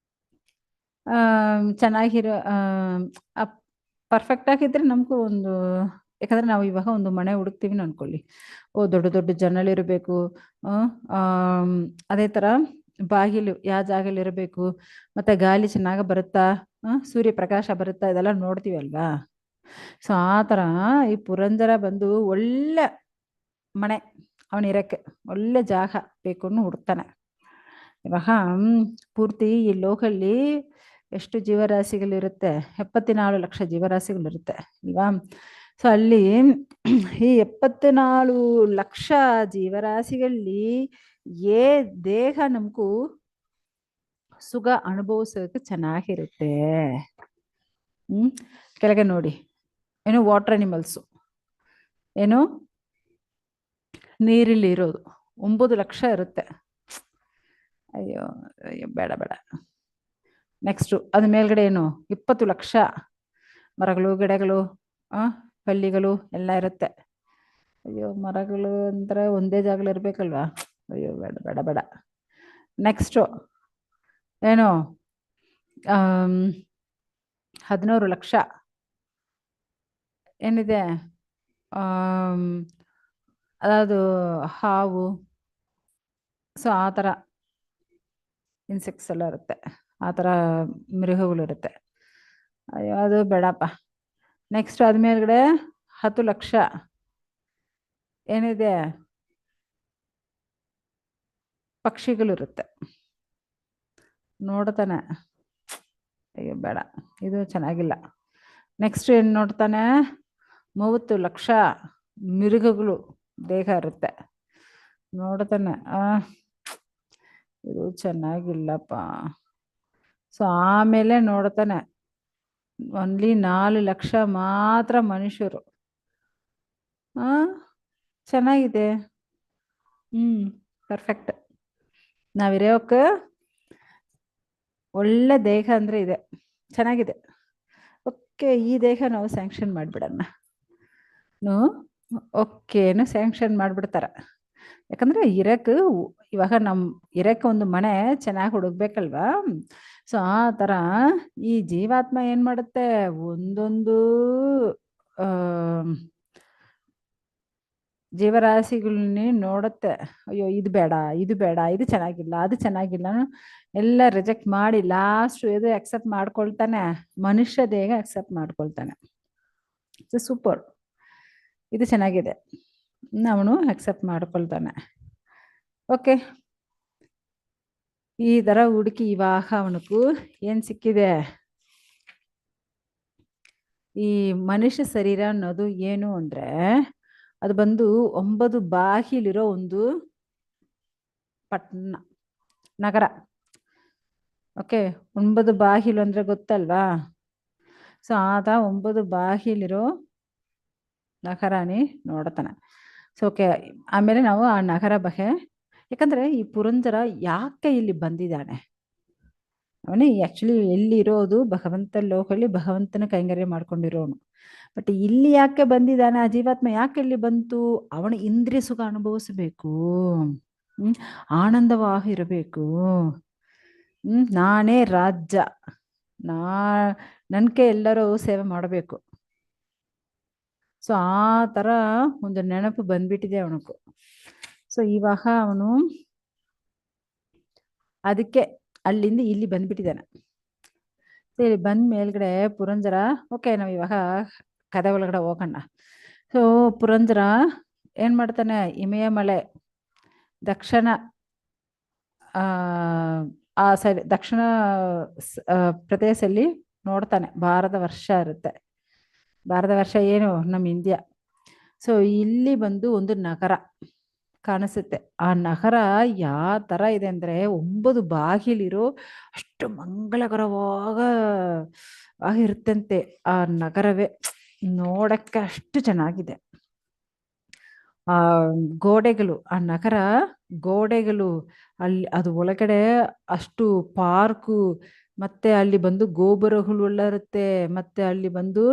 ಚೆನ್ನಾಗಿರೋ ಪರ್ಫೆಕ್ಟ್ ಆಗಿದ್ರೆ ನಮಗೂ ಒಂದು, ಯಾಕಂದ್ರೆ ನಾವು ಇವಾಗ ಒಂದು ಮನೆ ಹುಡುಕ್ತೀವಿ ಅನ್ಕೊಳ್ಳಿ, ದೊಡ್ಡ ದೊಡ್ಡ ಜನಗಳಿರ್ಬೇಕು, ಅದೇ ತರ ಬಾಗಿಲು ಯಾವ ಜಾಗದಲ್ಲಿ ಇರಬೇಕು, ಮತ್ತೆ ಗಾಳಿ ಚೆನ್ನಾಗ ಬರುತ್ತಾ, ಸೂರ್ಯಪ್ರಕಾಶ ಬರುತ್ತಾ, ಇದೆಲ್ಲ ನೋಡ್ತೀವಿ ಅಲ್ವಾ? ಸೊ ಆ ತರ ಈ ಪುರಂಜರ ಬಂದು ಒಳ್ಳೆ ಮನೆ ಅವನಿರಕ್ಕೆ ಒಳ್ಳೆ ಜಾಗ ಬೇಕು ಅನ್ನೋ ಹುಡುಕ್ತಾನೆ. ಇವಾಗ ಪೂರ್ತಿ ಈ ಲೋಕಲ್ಲಿ ಎಷ್ಟು ಜೀವರಾಶಿಗಳಿರುತ್ತೆ? 74 ಲಕ್ಷ ಜೀವರಾಶಿಗಳಿರುತ್ತೆ ಅಲ್ವಾ? ಸೊ ಅಲ್ಲಿ ಈ 74 ಲಕ್ಷ ಜೀವರಾಶಿಗಳಲ್ಲಿ ಏ ದೇಹ ನಮಗೂ ಸುಖ ಅನುಭವಿಸೋಕೆ ಚೆನ್ನಾಗಿರುತ್ತೆ. ಕೆಳಗೆ ನೋಡಿ, ಏನು ವಾಟರ್ ಅನಿಮಲ್ಸು, ಏನು ನೀರಲ್ಲಿ ಇರೋದು 9 ಲಕ್ಷ ಇರುತ್ತೆ. ಅಯ್ಯೋ ಅಯ್ಯೋ ಬೇಡ ಬೇಡ. ನೆಕ್ಸ್ಟು ಅದ ಮೇಲ್ಗಡೆ ಏನು 20 ಲಕ್ಷ ಮರಗಳು, ಗಿಡಗಳು, ಹಳ್ಳಿಗಳು ಎಲ್ಲ ಇರುತ್ತೆ. ಅಯ್ಯೋ ಮರಗಳು ಅಂದ್ರೆ ಒಂದೇ ಜಾಗದಲ್ಲಿ ಇರ್ಬೇಕಲ್ವಾ? ಅಯ್ಯೋ ಬೇಡ ಬೇಡ ಬೇಡ. ನೆಕ್ಸ್ಟು ಏನು 16 ಲಕ್ಷ ಏನಿದೆ, ಅದಾವುದು ಹಾವು. ಸೊ ಆ ಥರ ಇನ್ಸೆಕ್ಟ್ಸ್ ಎಲ್ಲ ಇರುತ್ತೆ. ಆ ಥರ ಮೃಗಗಳಿರುತ್ತೆ. ಅಯ್ಯೋ ಅದು ಬೇಡಪ್ಪ. ನೆಕ್ಸ್ಟ್ ಆದ್ಮೇಲ್ಗಡೆ 10 ಲಕ್ಷ ಏನಿದೆ ಪಕ್ಷಿಗಳಿರುತ್ತೆ. ನೋಡ್ತಾನೆ, ಅಯ್ಯೋ ಬೇಡ, ಇದು ಚೆನ್ನಾಗಿಲ್ಲ. ನೆಕ್ಸ್ಟ್ ಏನು ನೋಡ್ತಾನೆ, 30 ಲಕ್ಷ ಮಿರುಗಗಳು ದೇಹ ಇರುತ್ತೆ. ನೋಡ್ತಾನೆ, ಇದು ಚೆನ್ನಾಗಿಲ್ಲಪ್ಪ. ಸೊ ಆಮೇಲೆ ನೋಡ್ತಾನೆ, ಓನ್ಲಿ 4 ಲಕ್ಷ ಮಾತ್ರ ಮನುಷ್ಯರು. ಚೆನ್ನಾಗಿದೆ. ಪರ್ಫೆಕ್ಟ್. ನಾವಿರೋಕ್ಕೆ ಒಳ್ಳೆ ದೇಹ ಅಂದರೆ ಇದೆ, ಚೆನ್ನಾಗಿದೆ. ಓಕೆ, ಈ ದೇಹ ನಾವು ಸ್ಯಾಂಕ್ಷನ್ ಮಾಡಿಬಿಡೋಣ. ಓಕೆನು ಸ್ಯಾಂಕ್ಷನ್ ಮಾಡಿಬಿಡ್ತಾರೆ. ಯಾಕಂದರೆ ಇರೋಕ್ಕೆ ಇವಾಗ ಇರೋಕ್ಕೆ ಒಂದು ಮನೆ ಚೆನ್ನಾಗಿ ಹುಡುಕ್ಬೇಕಲ್ವಾ. ಸೊ ಆ ಥರ ಈ ಜೀವಾತ್ಮ ಏನು ಮಾಡುತ್ತೆ, ಒಂದೊಂದು ಜೀವರಾಶಿಗಳನ್ನೇ ನೋಡುತ್ತೆ. ಅಯ್ಯೋ ಇದು ಬೇಡ, ಇದು ಬೇಡ, ಇದು ಚೆನ್ನಾಗಿಲ್ಲ, ಅದು ಚೆನ್ನಾಗಿಲ್ಲ, ಎಲ್ಲ ರಿಜೆಕ್ಟ್ ಮಾಡಿ ಲಾಸ್ಟ್ ಇದು ಅಕ್ಸೆಪ್ಟ್ ಮಾಡ್ಕೊಳ್ತಾನೆ. ಮನುಷ್ಯ ದೇಹ ಅಕ್ಸೆಪ್ಟ್ ಮಾಡ್ಕೊಳ್ತಾನೆ. ಸೂಪರ್, ಇದು ಚೆನ್ನಾಗಿದೆ, ಅವನು ಅಕ್ಸೆಪ್ಟ್ ಮಾಡ್ಕೊಳ್ತಾನೆ. ಓಕೆ, ಈ ಥರ ಹುಡುಕಿ ಇವಾಗ ಅವನಿಗೂ ಏನು ಸಿಕ್ಕಿದೆ, ಈ ಮನುಷ್ಯ ಶರೀರ ಅನ್ನೋದು ಏನು ಅಂದರೆ ಅದು ಬಂದು 9 ಬಾಗಿಲಿರೋ ಒಂದು ಪಟ್ಟಣ, ನಗರ. ಓಕೆ, 9 ಬಾಗಿಲು ಅಂದರೆ ಗೊತ್ತಲ್ವಾ. ಸೊ ಆತ 9 ಬಾಗಿಲಿರೋ ನಗರನೇ ನೋಡ್ತಾನೆ. ಸೊ ಓಕೆ, ಆಮೇಲೆ ನಾವು ಆ ನಗರ ಬಗ್ಗೆ, ಯಾಕಂದರೆ ಈ ಪುರಂದರ ಯಾಕೆ ಇಲ್ಲಿ ಬಂದಿದ್ದಾನೆ, ಅವನೇ ಆ್ಯಕ್ಚುಲಿ ಎಲ್ಲಿರೋದು ಭಗವಂತ ಲೋಕಲ್ಲಿ ಭಗವಂತನ ಕೈಂಕರ್ಯ ಮಾಡ್ಕೊಂಡಿರೋನು. ಬಟ್ ಇಲ್ಲಿ ಯಾಕೆ ಬಂದಿದ್ದಾನೆ, ಆ ಜೀವಾತ್ಮ ಯಾಕೆ ಇಲ್ಲಿ ಬಂತು, ಅವನ ಇಂದ್ರಿಯ ಸುಖ ಅನುಭವಿಸಬೇಕು, ಆನಂದವಾಗಿರಬೇಕು. ನಾನೇ ರಾಜ್ಯ, ನನಗೆ ಎಲ್ಲರೂ ಸೇವೆ ಮಾಡಬೇಕು. ಸೊ ಆ ಥರ ಒಂದು ನೆನಪು ಬಂದ್ಬಿಟ್ಟಿದೆ ಅವನಿಗೂ. ಸೊ ಇವಾಗ ಅವನು ಅದಕ್ಕೆ ಅಲ್ಲಿಂದ ಇಲ್ಲಿ ಬಂದ್ಬಿಟ್ಟಿದ್ದಾನೆ. ಸರಿ, ಬಂದ ಮೇಲ್ಗಡೆ ಪುರಂದರ, ಓಕೆ ನಾವು ಇವಾಗ ಕಥೆ ಒಳಗಡೆ ಹೋಗೋಣ. ಸೊ ಪುರಂದರ ಏನು ಮಾಡ್ತಾನೆ, ಹಿಮೆಯ ಮಳೆ ದಕ್ಷಿಣ ಆ ಸೈಡ್ ದಕ್ಷಿಣ ಪ್ರದೇಶದಲ್ಲಿ ನೋಡ್ತಾನೆ. ಭಾರತ ವರ್ಷ ಇರುತ್ತೆ. ಭಾರತ ವರ್ಷ ಏನು ನಮ್ಮ ಇಂಡಿಯಾ. ಸೊ ಇಲ್ಲಿ ಬಂದು ಒಂದು ನಗರ ಕಾಣಿಸುತ್ತೆ. ಆ ನಗರ ಯಾವ ಥರ ಇದೆ ಅಂದರೆ 9 ಬಾಗಿಲಿರೋ ಅಷ್ಟು ಆಗಿರುತ್ತಂತೆ ಆ ನಗರವೇ. ನೋಡಕ್ಕೆ ಅಷ್ಟು ಚೆನ್ನಾಗಿದೆ. ಆ ಗೋಡೆಗಳು, ಆ ನಗರ ಗೋಡೆಗಳು, ಅಲ್ಲಿ ಅದು ಒಳಗಡೆ ಅಷ್ಟು ಪಾರ್ಕು, ಮತ್ತೆ ಅಲ್ಲಿ ಬಂದು ಗೋಪುರಗಳು ಎಲ್ಲ ಇರುತ್ತೆ, ಮತ್ತೆ ಅಲ್ಲಿ ಬಂದು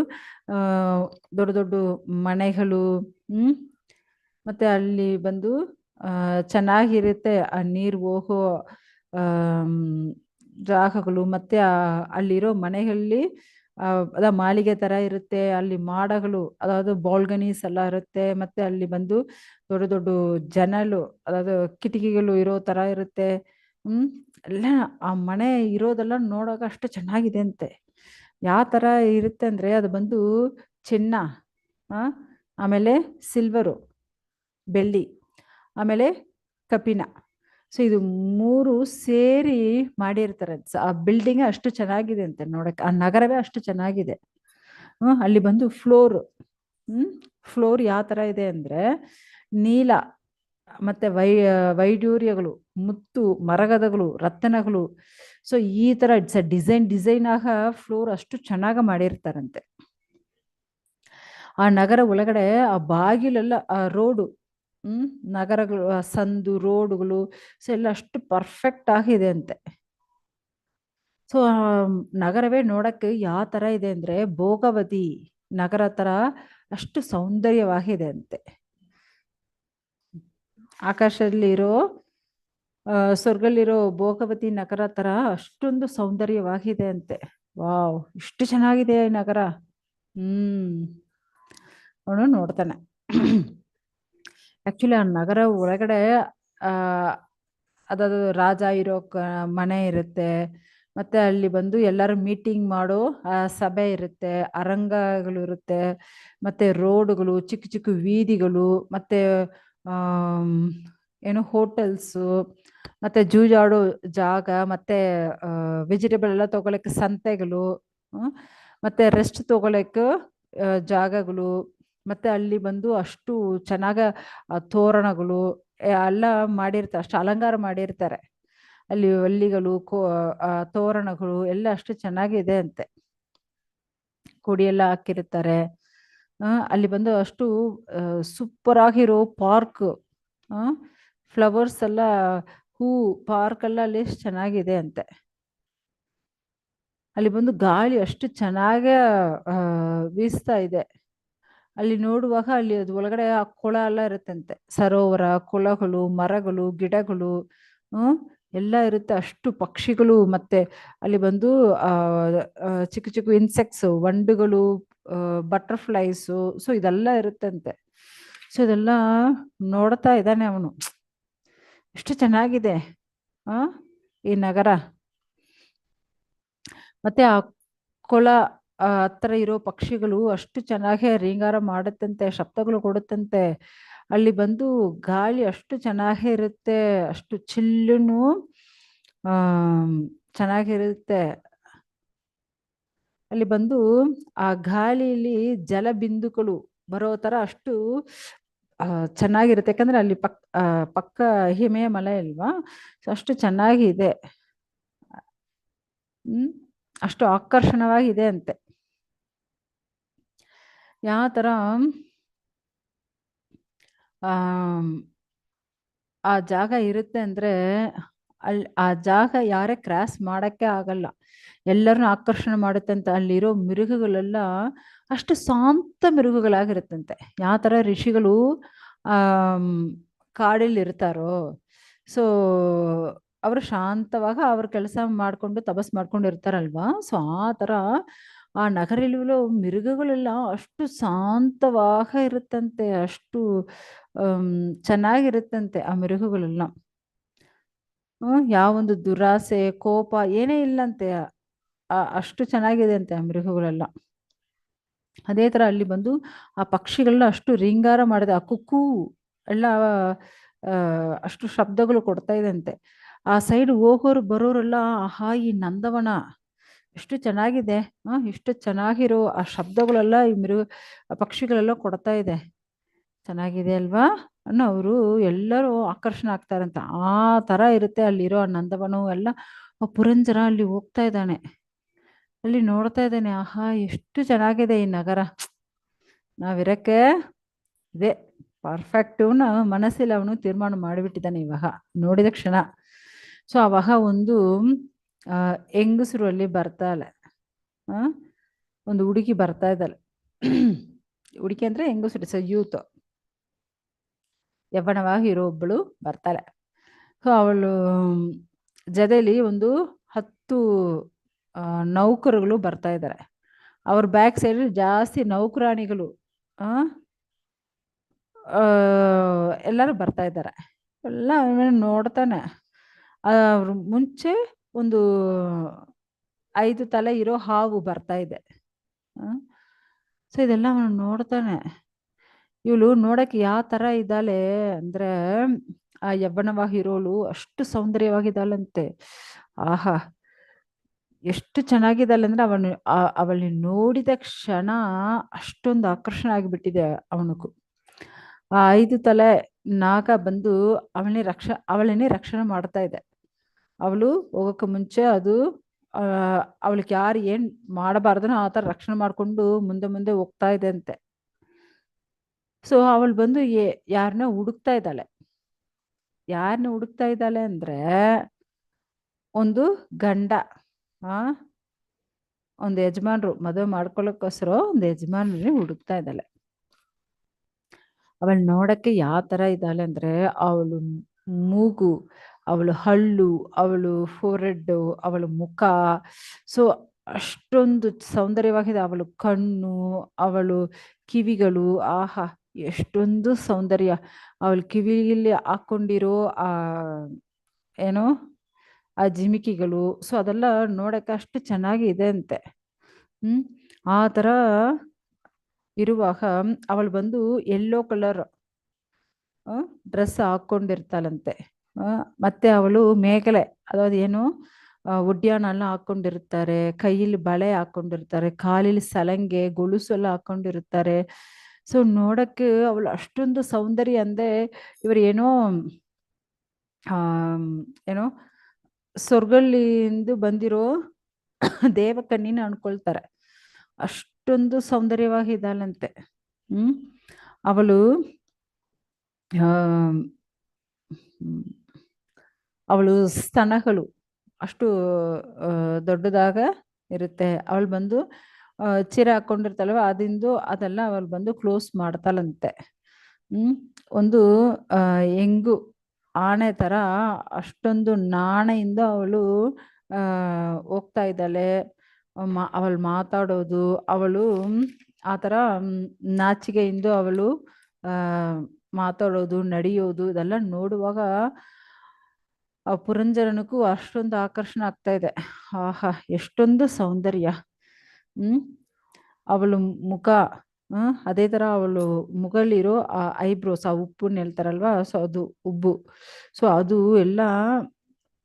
ದೊಡ್ಡ ದೊಡ್ಡ ಮನೆಗಳು, ಮತ್ತೆ ಅಲ್ಲಿ ಬಂದು ಚೆನ್ನಾಗಿರುತ್ತೆ ಆ ನೀರು ಹೋಗೋ ಜಾಗಗಳು. ಮತ್ತೆ ಅಲ್ಲಿರೋ ಮನೆಗಳಲ್ಲಿ ಅದ ಮಾಳಿಗೆ ಥರ ಇರುತ್ತೆ, ಅಲ್ಲಿ ಮಾಡಗಳು, ಅದಾವುದು ಬಾಲ್ಗನೀಸ್ ಎಲ್ಲ ಇರುತ್ತೆ. ಮತ್ತೆ ಅಲ್ಲಿ ಬಂದು ದೊಡ್ಡ ದೊಡ್ಡ ಜನಲು, ಅದಾವುದು ಕಿಟಕಿಗಳು ಇರೋ ಥರ ಇರುತ್ತೆ. ಎಲ್ಲ ಆ ಮನೆ ಇರೋದೆಲ್ಲ ನೋಡೋಕೆ ಅಷ್ಟು ಚೆನ್ನಾಗಿದೆ ಅಂತೆ. ಯಾವ ಥರ ಇರುತ್ತೆ ಅಂದರೆ ಅದು ಬಂದು ಚಿನ್ನ, ಆಮೇಲೆ ಸಿಲ್ವರು, ಬೆಳ್ಳಿ, ಆಮೇಲೆ ಕಬ್ಬಿಣ. ಸೊ ಇದು 3 ಸೇರಿ ಮಾಡಿರ್ತಾರೆ. ಆ ಬಿಲ್ಡಿಂಗ್ ಅಷ್ಟು ಚೆನ್ನಾಗಿದೆ ಅಂತೆ ನೋಡಕ್ಕೆ, ಆ ನಗರವೇ ಅಷ್ಟು ಚೆನ್ನಾಗಿದೆ. ಅಲ್ಲಿ ಬಂದು ಫ್ಲೋರ್ ಯಾವ ಥರ ಇದೆ ಅಂದರೆ ನೀಲ, ಮತ್ತೆ ವೈಡೂರ್ಯಗಳು, ಮುತ್ತು, ಮರಗದಗಳು, ರತ್ನಗಳು. ಸೊ ಈ ಥರ ಇಟ್ಸ್ ಡಿಸೈನ್ ಆಗ ಫ್ಲೋರ್ ಅಷ್ಟು ಚೆನ್ನಾಗಿ ಮಾಡಿರ್ತಾರಂತೆ. ಆ ನಗರ ಒಳಗಡೆ ಆ ಬಾಗಿಲೆಲ್ಲ, ಆ ರೋಡು, ನಗರಗಳು, ಸಂದು ರೋಡುಗಳು, ಸೊ ಎಲ್ಲ ಅಷ್ಟು ಪರ್ಫೆಕ್ಟ್ ಆಗಿದೆ ಅಂತೆ. ಸೊ ನಗರವೇ ನೋಡಕ್ಕೆ ಯಾವ ಥರ ಇದೆ ಅಂದರೆ ಭೋಗವತಿ ನಗರ ಥರ ಅಷ್ಟು ಸೌಂದರ್ಯವಾಗಿದೆ ಅಂತೆ. ಆಕಾಶದಲ್ಲಿರೋ ಸ್ವರ್ಗಲ್ಲಿರೋ ಭೋಗವತಿ ನಗರ ಥರ ಅಷ್ಟೊಂದು ಸೌಂದರ್ಯವಾಗಿದೆ ಅಂತೆ. ವಾವ್, ಇಷ್ಟು ಚೆನ್ನಾಗಿದೆ ಈ ನಗರ. ಅವನು ನೋಡ್ತಾನೆ. ಆ್ಯಕ್ಚುಲಿ ಆ ನಗರ ಒಳಗಡೆ ಅದಾದ ರಾಜ ಇರೋ ಮನೆ ಇರುತ್ತೆ, ಮತ್ತೆ ಅಲ್ಲಿ ಬಂದು ಎಲ್ಲರೂ ಮೀಟಿಂಗ್ ಮಾಡೋ ಸಭೆ ಇರುತ್ತೆ, ಅರಂಗಗಳು ಇರುತ್ತೆ, ಮತ್ತೆ ರೋಡ್ಗಳು, ಚಿಕ್ಕ ಚಿಕ್ಕ ವೀದಿಗಳು, ಮತ್ತೆ ಆಮ್, ಏನು ಹೋಟೆಲ್ಸು, ಮತ್ತೆ ಜೂಜಾಡೋ ಜಾಗ, ಮತ್ತೆ ವೆಜಿಟೇಬಲ್ ಎಲ್ಲ ತಗೊಳಕ್ಕೆ ಸಂತೆಗಳು, ಹ್ಮ್, ಮತ್ತೆ ರೆಸ್ಟ್ ತಗೊಳಕ್ಕೆ ಜಾಗಗಳು, ಮತ್ತೆ ಅಲ್ಲಿ ಬಂದು ಅಷ್ಟು ಚೆನ್ನಾಗ ತೋರಣಗಳು ಎಲ್ಲ ಮಾಡಿರ್ತಾರೆ, ಅಷ್ಟು ಅಲಂಕಾರ ಮಾಡಿರ್ತಾರೆ. ಅಲ್ಲಿ ಹಳ್ಳಿಗಳು ತೋರಣಗಳು ಎಲ್ಲ ಅಷ್ಟು ಚೆನ್ನಾಗಿದೆ ಅಂತೆ, ಕೊಡಿ ಎಲ್ಲ ಹಾಕಿರ್ತಾರೆ. ಅಲ್ಲಿ ಬಂದು ಅಷ್ಟು ಸೂಪರ್ ಆಗಿರೋ ಪಾರ್ಕ್, ಫ್ಲವರ್ಸ್ ಎಲ್ಲ, ಹೂ ಪಾರ್ಕ್ ಎಲ್ಲ ಅಲ್ಲಿ ಎಷ್ಟು ಚೆನ್ನಾಗಿದೆ ಅಂತೆ. ಅಲ್ಲಿ ಬಂದು ಗಾಳಿ ಅಷ್ಟು ಚೆನ್ನಾಗಿ ಬೀಸ್ತಾ ಇದೆ. ಅಲ್ಲಿ ನೋಡುವಾಗ ಅಲ್ಲಿ ಅದು ಒಳಗಡೆ ಆ ಕೊಳ ಎಲ್ಲ ಇರುತ್ತಂತೆ, ಸರೋವರ, ಕೊಳಗಳು, ಮರಗಳು, ಗಿಡಗಳು, ಎಲ್ಲ ಇರುತ್ತೆ. ಅಷ್ಟು ಪಕ್ಷಿಗಳು, ಮತ್ತೆ ಅಲ್ಲಿ ಬಂದು ಚಿಕ್ಕ ಚಿಕ್ಕ ಇನ್ಸೆಕ್ಟ್ಸ್, ವಂಡುಗಳು, ಬಟರ್ಫ್ಲೈಸು, ಸೊ ಇದೆಲ್ಲ ಇರುತ್ತಂತೆ. ಸೊ ಇದೆಲ್ಲ ನೋಡ್ತಾ ಇದ್ದಾನೆ ಅವನು. ಎಷ್ಟು ಚೆನ್ನಾಗಿದೆ ಈ ನಗರ. ಮತ್ತೆ ಆ ಕೊಳ ಹತ್ರ ಇರೋ ಪಕ್ಷಿಗಳು ಅಷ್ಟು ಚೆನ್ನಾಗಿ ರೀಂಗಾರ ಮಾಡುತ್ತಂತೆ, ಶಬ್ದಗಳು ಕೊಡುತ್ತಂತೆ. ಅಲ್ಲಿ ಬಂದು ಗಾಳಿ ಅಷ್ಟು ಚೆನ್ನಾಗಿ ಇರುತ್ತೆ, ಅಷ್ಟು ಚಿಲ್ಲುನು ಚೆನ್ನಾಗಿರುತ್ತೆ. ಅಲ್ಲಿ ಬಂದು ಆ ಗಾಳಿಲಿ ಜಲಬಿಂದುಗಳು ಬರೋ ತರ ಅಷ್ಟು ಚೆನ್ನಾಗಿರುತ್ತೆ. ಯಾಕಂದ್ರೆ ಅಲ್ಲಿ ಪಕ್ಕ ಹಿಮೆಯ ಮಲೆ ಅಲ್ವಾ, ಸೊ ಅಷ್ಟು ಚೆನ್ನಾಗಿದೆ. ಅಷ್ಟು ಆಕರ್ಷಣವಾಗಿದೆ ಅಂತೆ. ಯಾವ ತರ ಆ ಜಾಗ ಇರುತ್ತೆ ಅಂದ್ರೆ ಆ ಜಾಗ ಯಾರೇ ಕ್ರಾಸ್ ಮಾಡಕ್ಕೆ ಆಗಲ್ಲ, ಎಲ್ಲರನ್ನೂ ಆಕರ್ಷಣೆ ಮಾಡುತ್ತಂತೆ. ಅಲ್ಲಿರೋ ಮಿರುಗಗಳೆಲ್ಲ ಅಷ್ಟು ಶಾಂತ ಮಿರುಗಗಳಾಗಿರುತ್ತಂತೆ. ಯಾವ ತರ ಋಷಿಗಳು ಕಾಡಲ್ಲಿ ಇರ್ತಾರೋ, ಸೊ ಅವರು ಶಾಂತವಾಗ ಅವ್ರ ಕೆಲಸ ಮಾಡ್ಕೊಂಡು ತಪಸ್ ಮಾಡ್ಕೊಂಡು ಇರ್ತಾರಲ್ವಾ, ಸೊ ಆ ತರ ಆ ನಗರಲ್ಲಿರೋ ಮಿರುಗಗಳೆಲ್ಲ ಅಷ್ಟು ಶಾಂತವಾಗ ಇರುತ್ತಂತೆ, ಅಷ್ಟು ಚೆನ್ನಾಗಿರುತ್ತಂತೆ ಆ ಮಿರುಗಗಳೆಲ್ಲ. ಯಾವೊಂದು ದುರಾಸೆ, ಕೋಪ ಏನೇ ಇಲ್ಲಂತೆ, ಅಷ್ಟು ಚೆನ್ನಾಗಿದೆ ಅಂತೆ ಆ ಮಿರುಗಗಳೆಲ್ಲ. ಅದೇ ತರ ಅಲ್ಲಿ ಬಂದು ಆ ಪಕ್ಷಿಗಳನ್ನ ಅಷ್ಟು ರೀಂಗಾರ ಮಾಡಿದೆ, ಆ ಕುಕ್ಕು ಎಲ್ಲ ಅಷ್ಟು ಶಬ್ದಗಳು ಕೊಡ್ತಾ ಇದಂತೆ. ಆ ಸೈಡ್ ಹೋಗೋರು ಬರೋರೆಲ್ಲ ಆಹಾ ಈ ನಂದವನ ಎಷ್ಟು ಚೆನ್ನಾಗಿದೆ, ಎಷ್ಟು ಚೆನ್ನಾಗಿರೋ ಆ ಶಬ್ದಗಳೆಲ್ಲ ಈ ಪಕ್ಷಿಗಳೆಲ್ಲ ಕೊಡ್ತಾ ಇದೆ, ಚೆನ್ನಾಗಿದೆ ಅಲ್ವಾ ಅನ್ನೋ ಅವರು ಎಲ್ಲರೂ ಆಕರ್ಷಣೆ ಆಗ್ತಾರಂತ. ಆ ತರ ಇರುತ್ತೆ ಅಲ್ಲಿರೋ ಆ ನಂದವನ ಎಲ್ಲ. ಪುರಂಜರ ಅಲ್ಲಿ ಹೋಗ್ತಾ ಇದ್ದಾನೆ, ಅಲ್ಲಿ ನೋಡ್ತಾ ಇದ್ದಾನೆ, ಆಹಾ ಎಷ್ಟು ಚೆನ್ನಾಗಿದೆ ಈ ನಗರ, ನಾವಿರಕ್ಕೆ ಇದೆ ಪರ್ಫೆಕ್ಟ್. ಮನಸ್ಸಲ್ಲಿ ಅವನು ತೀರ್ಮಾನ ಮಾಡಿಬಿಟ್ಟಿದ್ದಾನೆ ಇವಾಗ ನೋಡಿದ ಕ್ಷಣ. ಸೊ ಅವಾಗ ಒಂದು ಹೆಂಗಸರು ಅಲ್ಲಿ ಬರ್ತಾಳೆ, ಒಂದು ಹುಡುಗಿ ಬರ್ತಾ ಇದ್ದಾಳೆ. ಹುಡುಗಿ ಅಂದ್ರೆ ಹೆಂಗಸರು, ಯೂತ್, ಯವ್ವನವಾಗಿ ಇರೋ ಒಬ್ಬಳು ಬರ್ತಾಳೆ. ಸೊ ಅವಳು ಜೊತೆಲಿ ಒಂದು 10 ನೌಕರುಗಳು ಬರ್ತಾ ಇದ್ದಾರೆ. ಅವ್ರ ಬ್ಯಾಕ್ ಸೈಡ್ ಜಾಸ್ತಿ ನೌಕರಾಣಿಗಳು ಎಲ್ಲರೂ ಬರ್ತಾ ಇದ್ದಾರೆ. ಎಲ್ಲ ನೋಡ್ತಾನೆ. ಅವ್ರ ಮುಂಚೆ ಒಂದು 5 ತಲೆ ಇರೋ ಹಾವು ಬರ್ತಾ ಇದೆ. ಸೊ ಇದೆಲ್ಲ ಅವನು ನೋಡ್ತಾನೆ. ಇವಳು ನೋಡಕ್ಕೆ ಯಾವ ತರ ಇದ್ದಾಳೆ ಅಂದ್ರೆ, ಆ ಯವ್ವನವಾಗಿರೋಳು ಅಷ್ಟು ಸೌಂದರ್ಯವಾಗಿದ್ದಾಳಂತೆ. ಆಹಾ ಎಷ್ಟು ಚೆನ್ನಾಗಿದ್ದಾಳೆ ಅಂದ್ರೆ ಅವಳನ್ನ ನೋಡಿದ ಕ್ಷಣ ಅಷ್ಟೊಂದು ಆಕರ್ಷಣೆ ಆಗಿಬಿಟ್ಟಿದೆ ಅವನಿಗೂ. ಆ 5 ತಲೆ ನಾಗ ಬಂದು ಅವಳನ್ನೇ ರಕ್ಷಣೆ ಮಾಡ್ತಾ ಇದೆ. ಅವಳು ಹೋಗಕ್ಕೆ ಮುಂಚೆ ಅದು ಅವಳಿಗೆ ಯಾರು ಏನ್ ಮಾಡಬಾರ್ದನೋ ಆ ತರ ರಕ್ಷಣೆ ಮಾಡ್ಕೊಂಡು ಮುಂದೆ ಮುಂದೆ ಹೋಗ್ತಾ ಇದೆ ಅಂತೆ. ಸೊ ಅವಳು ಬಂದು ಯಾರನ್ನ ಹುಡುಕ್ತಾ ಇದ್ದಾಳೆ. ಯಾರನ್ನ ಹುಡುಕ್ತಾ ಇದ್ದಾಳೆ ಅಂದ್ರೆ, ಒಂದು ಗಂಡ, ಒಂದು ಯಜಮಾನ್ರು, ಮದುವೆ ಮಾಡ್ಕೊಳ್ಳೋಕ್ಕೋಸ್ಕರ ಒಂದು ಯಜಮಾನ್ರನ್ನೇ ಹುಡುಕ್ತಾ ಇದ್ದಾಳೆ. ಅವಳು ನೋಡಕ್ಕೆ ಯಾವ ತರ ಇದ್ದಾಳೆ ಅಂದ್ರೆ, ಅವಳು ಮೂಗು, ಅವಳು ಹಲ್ಲು, ಅವಳು ಫೋರೆಡ್, ಅವಳ ಮುಖ, ಸೊ ಅಷ್ಟೊಂದು ಸೌಂದರ್ಯವಾಗಿದೆ. ಅವಳು ಕಣ್ಣು, ಅವಳು ಕಿವಿಗಳು, ಆಹಾ ಎಷ್ಟೊಂದು ಸೌಂದರ್ಯ. ಅವಳು ಕಿವಿಯಲ್ಲಿ ಹಾಕೊಂಡಿರೋ ಏನೋ ಆ ಜಿಮಿಕಿಗಳು. ಸೊ ಅದೆಲ್ಲ ನೋಡಕ್ಕೆ ಅಷ್ಟು ಚೆನ್ನಾಗಿ ಇದೆ ಅಂತೆ. ಆ ಥರ ಇರುವಾಗ ಅವಳು ಬಂದು ಯೆಲ್ಲೋ ಕಲರ್ ಡ್ರೆಸ್ ಹಾಕ್ಕೊಂಡಿರ್ತಾಳಂತೆ. ಮತ್ತೆ ಅವಳು ಮೇಕಲೆ, ಅದಾவது ಏನು ಉಡ್ಯಾಣ ಎಲ್ಲ ಹಾಕ್ಕೊಂಡಿರ್ತಾರೆ, ಕೈಯಲ್ಲಿ ಬಳೆ ಹಾಕ್ಕೊಂಡಿರ್ತಾರೆ, ಕಾಲಲ್ಲಿ ಸಲಂಗೆ ಗೊಳುಸು ಎಲ್ಲ ಹಾಕ್ಕೊಂಡಿರ್ತಾರೆ. ಸೊ ನೋಡಕ್ಕೆ ಅವಳು ಅಷ್ಟೊಂದು ಸೌಂದರ್ಯ ಅಂದ್ರೆ ಇವರು ಏನೋ ಏನೋ ಸ್ವರ್ಗಲ್ಲಿಂದ ಬಂದಿರೋ ದೇವಕನ್ನಿನ ಅನ್ಕೊಳ್ತಾರೆ. ಅಷ್ಟೊಂದು ಸೌಂದರ್ಯವಾಗಿ ಇದ್ದಾಳಂತೆ. ಅವಳು ಅವಳು ಸ್ತನಗಳು ಅಷ್ಟು ದೊಡ್ಡದಾಗ ಇರುತ್ತೆ. ಅವಳು ಬಂದು ಚೀರೆ ಹಾಕ್ಕೊಂಡಿರ್ತಾಳವ, ಅದೆಲ್ಲ ಅವಳು ಬಂದು ಕ್ಲೋಸ್ ಮಾಡ್ತಾಳಂತೆ. ಒಂದು ಹೆಂಗು ಆಣೆ ಥರ ಅಷ್ಟೊಂದು ನಾಣೆಯಿಂದ ಅವಳು ಹೋಗ್ತಾ ಇದ್ದಾಳೆ. ಅವಳು ಮಾತಾಡೋದು, ಅವಳು ಆ ಥರ ನಾಚಿಕೆಯಿಂದ ಅವಳು ಮಾತಾಡೋದು, ನಡೆಯೋದು ಇದೆಲ್ಲ ನೋಡುವಾಗ ಆ ಪುರಂಜರನಿಗೂ ಅಷ್ಟೊಂದು ಆಕರ್ಷಣೆ ಆಗ್ತಾ ಇದೆ. ಆಹಾ, ಎಷ್ಟೊಂದು ಸೌಂದರ್ಯ. ಅವಳು ಮುಖ, ಅದೇ ಥರ ಅವಳು ಮುಖಲ್ಲಿರೋ ಆ ಐಬ್ರೋಸ್, ಆ ಉಪ್ಪನ್ನು ಹೇಳ್ತಾರಲ್ವಾ, ಸೊ ಅದು ಉಬ್ಬು. ಸೊ ಅದು ಎಲ್ಲ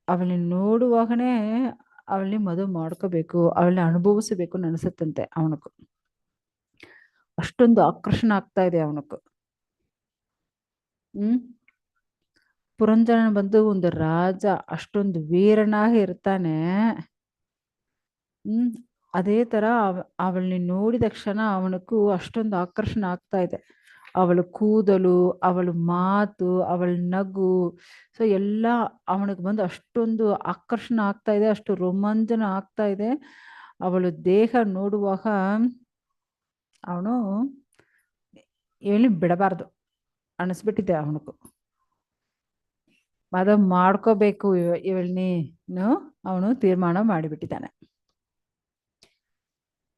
ಅವಳನ್ನ ನೋಡುವಾಗನೇ ಅವಳನ್ನ ಮದುವೆ ಮಾಡ್ಕೋಬೇಕು, ಅವಳನ್ನ ಅನುಭವಿಸಬೇಕು ಅನಿಸುತ್ತಂತೆ ಅವನಕು. ಅಷ್ಟೊಂದು ಆಕರ್ಷಣೆ ಆಗ್ತಾ ಇದೆ ಅವನಕು. ಪುರಂಜರನ ಬಂದು ಒಂದು ರಾಜ, ಅಷ್ಟೊಂದು ವೀರನಾಗಿ ಇರ್ತಾನೆ. ಅದೇ ತರ ಅವಳನ್ನ ನೋಡಿದ ಕ್ಷಣ ಅವನಕ್ಕೂ ಅಷ್ಟೊಂದು ಆಕರ್ಷಣೆ ಆಗ್ತಾ ಇದೆ. ಅವಳ ಕೂದಲು, ಅವಳ ಮಾತು, ಅವಳ ನಗು, ಸೊ ಎಲ್ಲ ಅವನಿಗೆ ಬಂದು ಅಷ್ಟೊಂದು ಆಕರ್ಷಣೆ ಆಗ್ತಾ ಇದೆ, ಅಷ್ಟು ರೋಮಾಂಚನ ಆಗ್ತಾ ಇದೆ. ಅವಳು ದೇಹ ನೋಡುವಾಗ ಅವನು ಹೇಳಿ ಬಿಡಬಾರ್ದು ಅನಿಸ್ಬಿಟ್ಟಿದೆ ಅವನಿಗೂ. ಮದುವೆ ಮಾಡ್ಕೋಬೇಕು ಇವಳನ್ನ ಅವನು ತೀರ್ಮಾನ ಮಾಡಿಬಿಟ್ಟಿದ್ದಾನೆ.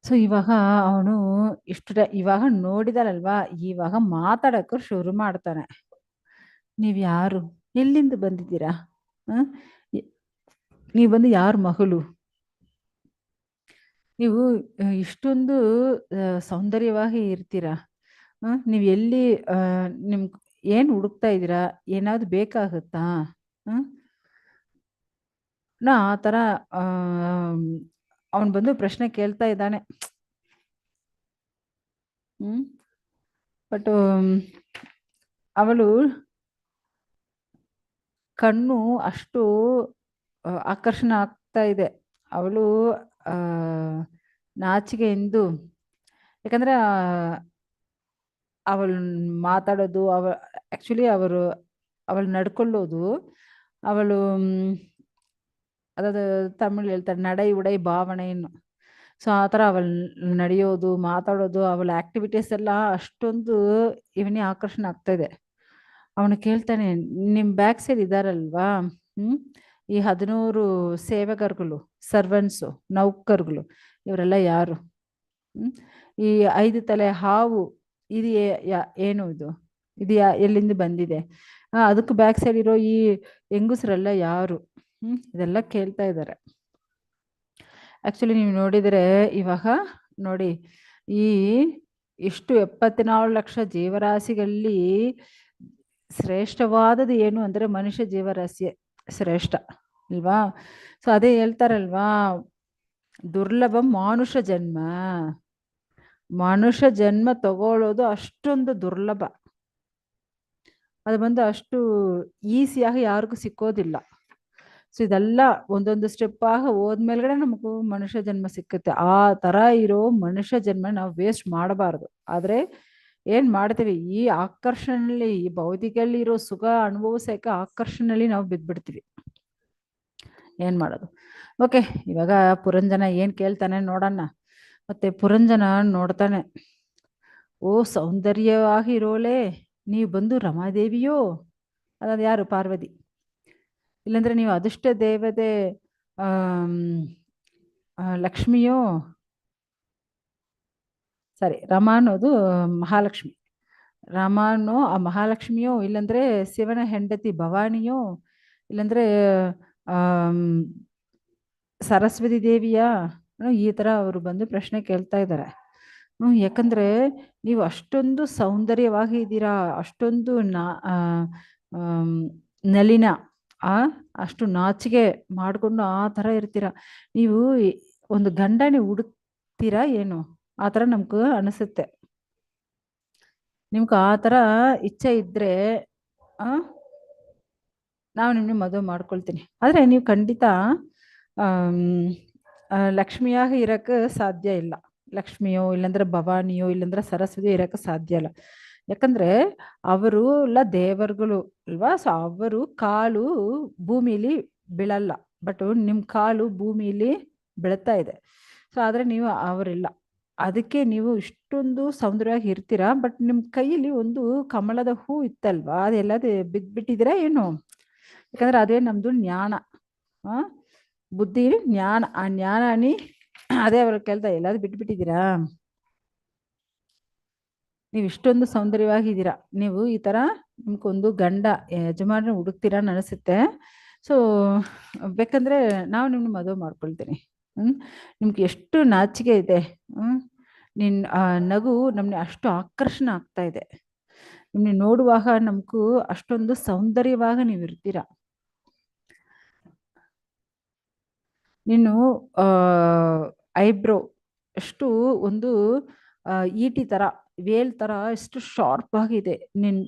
ಸೊ ಇವಾಗ ಅವನು ಇವಾಗ ನೋಡಿದಾರಲ್ವಾ, ಇವಾಗ ಮಾತಾಡಕ್ಕೂ ಶುರು ಮಾಡ್ತಾನೆ. ನೀವ್ ಯಾರು, ಎಲ್ಲಿಂದ ಬಂದಿದ್ದೀರಾ, ನೀವು ಬಂದು ಯಾರ ಮಗಳು, ನೀವು ಇಷ್ಟೊಂದು ಸೌಂದರ್ಯವಾಗಿ ಇರ್ತೀರಾ, ನೀವು ಎಲ್ಲಿ ನಿಮ್ ಏನ್ ಹುಡುಕ್ತಾ ಇದ್ದೀರಾ, ಏನಾದ್ರು ಬೇಕಾಗುತ್ತಾ ಆ ಥರ ಅವನು ಬಂದು ಪ್ರಶ್ನೆ ಕೇಳ್ತಾ ಇದ್ದಾನೆ. ಬಟ್ ಅವಳು ಕಣ್ಣು ಅಷ್ಟು ಆಕರ್ಷಣೆ ಆಗ್ತಾ ಇದೆ. ಅವಳು ನಾಚಿಕೆಯಿಂದ, ಯಾಕಂದ್ರೆ ಅವಳು ಮಾತಾಡೋದು, ಆಕ್ಚುಲಿ ಅವಳು ನಡ್ಕೊಳ್ಳೋದು, ಅವಳು ಅದಾದ ತಮಿಳು ಹೇಳ್ತಾರೆ ನಡೈ ಉಡೈ ಭಾವನೆಯನ್ನು. ಸೊ ಆ ಥರ ಅವಳು ನಡೆಯೋದು, ಮಾತಾಡೋದು, ಅವಳ ಆಕ್ಟಿವಿಟೀಸ್ ಎಲ್ಲ ಅಷ್ಟೊಂದು ಇವನೇ ಆಕರ್ಷಣೆ ಆಗ್ತಾ ಇದೆ. ಅವನು ಕೇಳ್ತಾನೆ, ನಿಮ್ಮ ಬ್ಯಾಕ್ ಸೈಡ್ ಇದ್ದಾರಲ್ವಾ ಈ 11 ಸೇವಕರುಗಳು, ಸರ್ವೆಂಟ್ಸು, ನೌಕರುಗಳು, ಇವರೆಲ್ಲ ಯಾರು, ಈ 5 ತಲೆ ಹಾವು ಇದು ಏನು ಇದು ಎಲ್ಲಿಂದ ಬಂದಿದೆ, ಅದಕ್ಕೆ ಬ್ಯಾಕ್ ಸೈಡ್ ಇರೋ ಈ ಹೆಂಗಸರೆಲ್ಲ ಯಾರು, ಇದೆಲ್ಲ ಕೇಳ್ತಾ ಇದ್ದಾರೆ. ಆಕ್ಚುಲಿ ನೀವು ನೋಡಿದರೆ ಇವಾಗ ನೋಡಿ, ಈ ಇಷ್ಟು 74 ಲಕ್ಷ ಜೀವರಾಶಿಗಳಲ್ಲಿ ಶ್ರೇಷ್ಠವಾದದ್ದು ಏನು ಅಂದ್ರೆ ಮನುಷ್ಯ ಜೀವರಾಶಿ ಶ್ರೇಷ್ಠ ಅಲ್ವಾ. ಸೊ ಅದೇ ಹೇಳ್ತಾರಲ್ವಾ, ದುರ್ಲಭ ಮಾನುಷ ಜನ್ಮ, ಮನುಷ್ಯ ಜನ್ಮ ತಗೊಳ್ಳೋದು ಅಷ್ಟೊಂದು ದುರ್ಲಭ. ಅದು ಬಂದು ಅಷ್ಟು ಈಸಿಯಾಗಿ ಯಾರಿಗೂ ಸಿಕ್ಕೋದಿಲ್ಲ. ಸೊ ಇದೆಲ್ಲ ಒಂದೊಂದು ಸ್ಟೆಪ್ ಆಗ ಹೋದ್ಮೇಲೆ ನಮಗೂ ಮನುಷ್ಯ ಜನ್ಮ ಸಿಕ್ಕುತ್ತೆ. ಆ ತರ ಇರೋ ಮನುಷ್ಯ ಜನ್ಮ ನಾವು ವೇಸ್ಟ್ ಮಾಡಬಾರ್ದು. ಆದ್ರೆ ಏನ್ ಮಾಡ್ತೀವಿ, ಈ ಆಕರ್ಷಣೆಯಲ್ಲಿ, ಈ ಭೌತಿಕಲ್ಲಿ ಇರೋ ಸುಖ ಅನುಭವಿಸಕ್ಕೆ ಆಕರ್ಷಣೆಯಲ್ಲಿ ನಾವು ಬಿದ್ದ್ಬಿಡ್ತೀವಿ. ಏನ್ ಮಾಡೋದು. ಓಕೆ, ಇವಾಗ ಪುರಂಜನ ಏನ್ ಕೇಳ್ತಾನೆ ನೋಡೋಣ. ಮತ್ತೆ ಪುರಂಜನ ನೋಡ್ತಾನೆ, ಓ ಸೌಂದರ್ಯವಾಗಿ ಇರೋಳೆ, ನೀವು ಬಂದು ರಮಾದೇವಿಯೋ, ಅದಾದ ಯಾರು, ಪಾರ್ವತಿ, ಇಲ್ಲಾಂದ್ರೆ ನೀವು ಅದೃಷ್ಟ ದೇವತೆ ಲಕ್ಷ್ಮಿಯೋ, ಸರಿ ರಮ ಅನ್ನೋದು ಮಹಾಲಕ್ಷ್ಮಿ, ರಮನೋ ಆ ಮಹಾಲಕ್ಷ್ಮಿಯೋ, ಇಲ್ಲಾಂದ್ರೆ ಶಿವನ ಹೆಂಡತಿ ಭವಾನಿಯೋ, ಇಲ್ಲಾಂದ್ರೆ ಆಮ್, ಸರಸ್ವತಿ ದೇವಿಯಾ ಈ ತರ ಅವರು ಬಂದು ಪ್ರಶ್ನೆ ಕೇಳ್ತಾ ಇದ್ದಾರೆ. ಯಾಕಂದ್ರೆ ನೀವು ಅಷ್ಟೊಂದು ಸೌಂದರ್ಯವಾಗಿ ಇದ್ದೀರಾ, ಅಷ್ಟೊಂದು ಆಮ್, ನಲಿನ ಆ ಅಷ್ಟು ನಾಚಿಕೆ ಮಾಡ್ಕೊಂಡು ಆ ತರ ಇರ್ತೀರಾ. ನೀವು ಒಂದು ಗಂಡನೇ ಹುಡುಕ್ತೀರಾ ಏನು, ಆ ತರ ನಮ್ಗೆ ಅನಿಸುತ್ತೆ. ನಿಮ್ಗೆ ಆ ತರ ಇಚ್ಛೆ ಇದ್ರೆ ಆ ನಾವು ನಿಮ್ಗೆ ಮದುವೆ ಮಾಡ್ಕೊಳ್ತೀನಿ. ಆದ್ರೆ ನೀವು ಖಂಡಿತ ಆಮ್, ಲಕ್ಷ್ಮಿಯಾಗಿ ಇರಕ್ಕೆ ಸಾಧ್ಯ ಇಲ್ಲ. ಲಕ್ಷ್ಮಿಯೋ ಇಲ್ಲಾಂದ್ರೆ ಭವಾನಿಯೋ ಇಲ್ಲಾಂದ್ರೆ ಸರಸ್ವತಿ ಇರಕ್ಕೆ ಸಾಧ್ಯ ಇಲ್ಲ. ಯಾಕಂದ್ರೆ ಅವರು ಎಲ್ಲ ದೇವರುಗಳು ಅಲ್ವಾ. ಸೊ ಅವರು ಕಾಲು ಭೂಮಿಲಿ ಬೀಳಲ್ಲ, ಬಟ್ ನಿಮ್ ಕಾಲು ಭೂಮಿಲಿ ಬೀಳ್ತಾ ಇದೆ. ಸೊ ಆದ್ರೆ ನೀವು ಅವರಿಲ್ಲ. ಅದಕ್ಕೆ ನೀವು ಇಷ್ಟೊಂದು ಸೌಂದರ್ಯವಾಗಿ ಇರ್ತೀರಾ. ಬಟ್ ನಿಮ್ ಕೈಯಲ್ಲಿ ಒಂದು ಕಮಲದ ಹೂ ಇತ್ತಲ್ವಾ, ಅದೆಲ್ಲದು ಬಿದ್ಬಿಟ್ಟಿದ್ದೀರಾ ಏನು? ಯಾಕಂದ್ರೆ ಅದೇ ನಮ್ದು ಜ್ಞಾನ, ಆ ಬುದ್ಧಿ ಜ್ಞಾನ, ಆ ಜ್ಞಾನಿ ಅದೇ ಅವ್ರ ಕೇಳ್ತಾ ಎಲ್ಲಾದ್ರು ಬಿಟ್ಬಿಟ್ಟಿದ್ದೀರಾ? ನೀವು ಇಷ್ಟೊಂದು ಸೌಂದರ್ಯವಾಗಿದ್ದೀರಾ. ನೀವು ಈ ತರ ನಿಮ್ಗೊಂದು ಗಂಡ ಯಜಮಾನ ಹುಡುಕ್ತೀರಾ ಅನಿಸುತ್ತೆ. ಸೊ ಬೇಕಂದ್ರೆ ನಾವು ನಿಮ್ನ ಮದುವೆ ಮಾಡ್ಕೊಳ್ತೀನಿ. ನಿಮ್ಗೆ ಎಷ್ಟು ನಾಚಿಕೆ ಇದೆ. ನಿನ್ ನಗು ನಮ್ಗೆ ಅಷ್ಟು ಆಕರ್ಷಣೆ ಆಗ್ತಾ ಇದೆ. ನಿಮ್ಗೆ ನೋಡುವಾಗ ನಮಗೂ ಅಷ್ಟೊಂದು ಸೌಂದರ್ಯವಾಗ ನೀವು ಇರ್ತೀರಾ. ನೀನು ಐಬ್ರೋ ಎಷ್ಟು ಒಂದು ಈಟಿ ತರ, ವೇಲ್ ತರ ಎಷ್ಟು ಶಾರ್ಪ್ ಆಗಿದೆ. ನಿನ್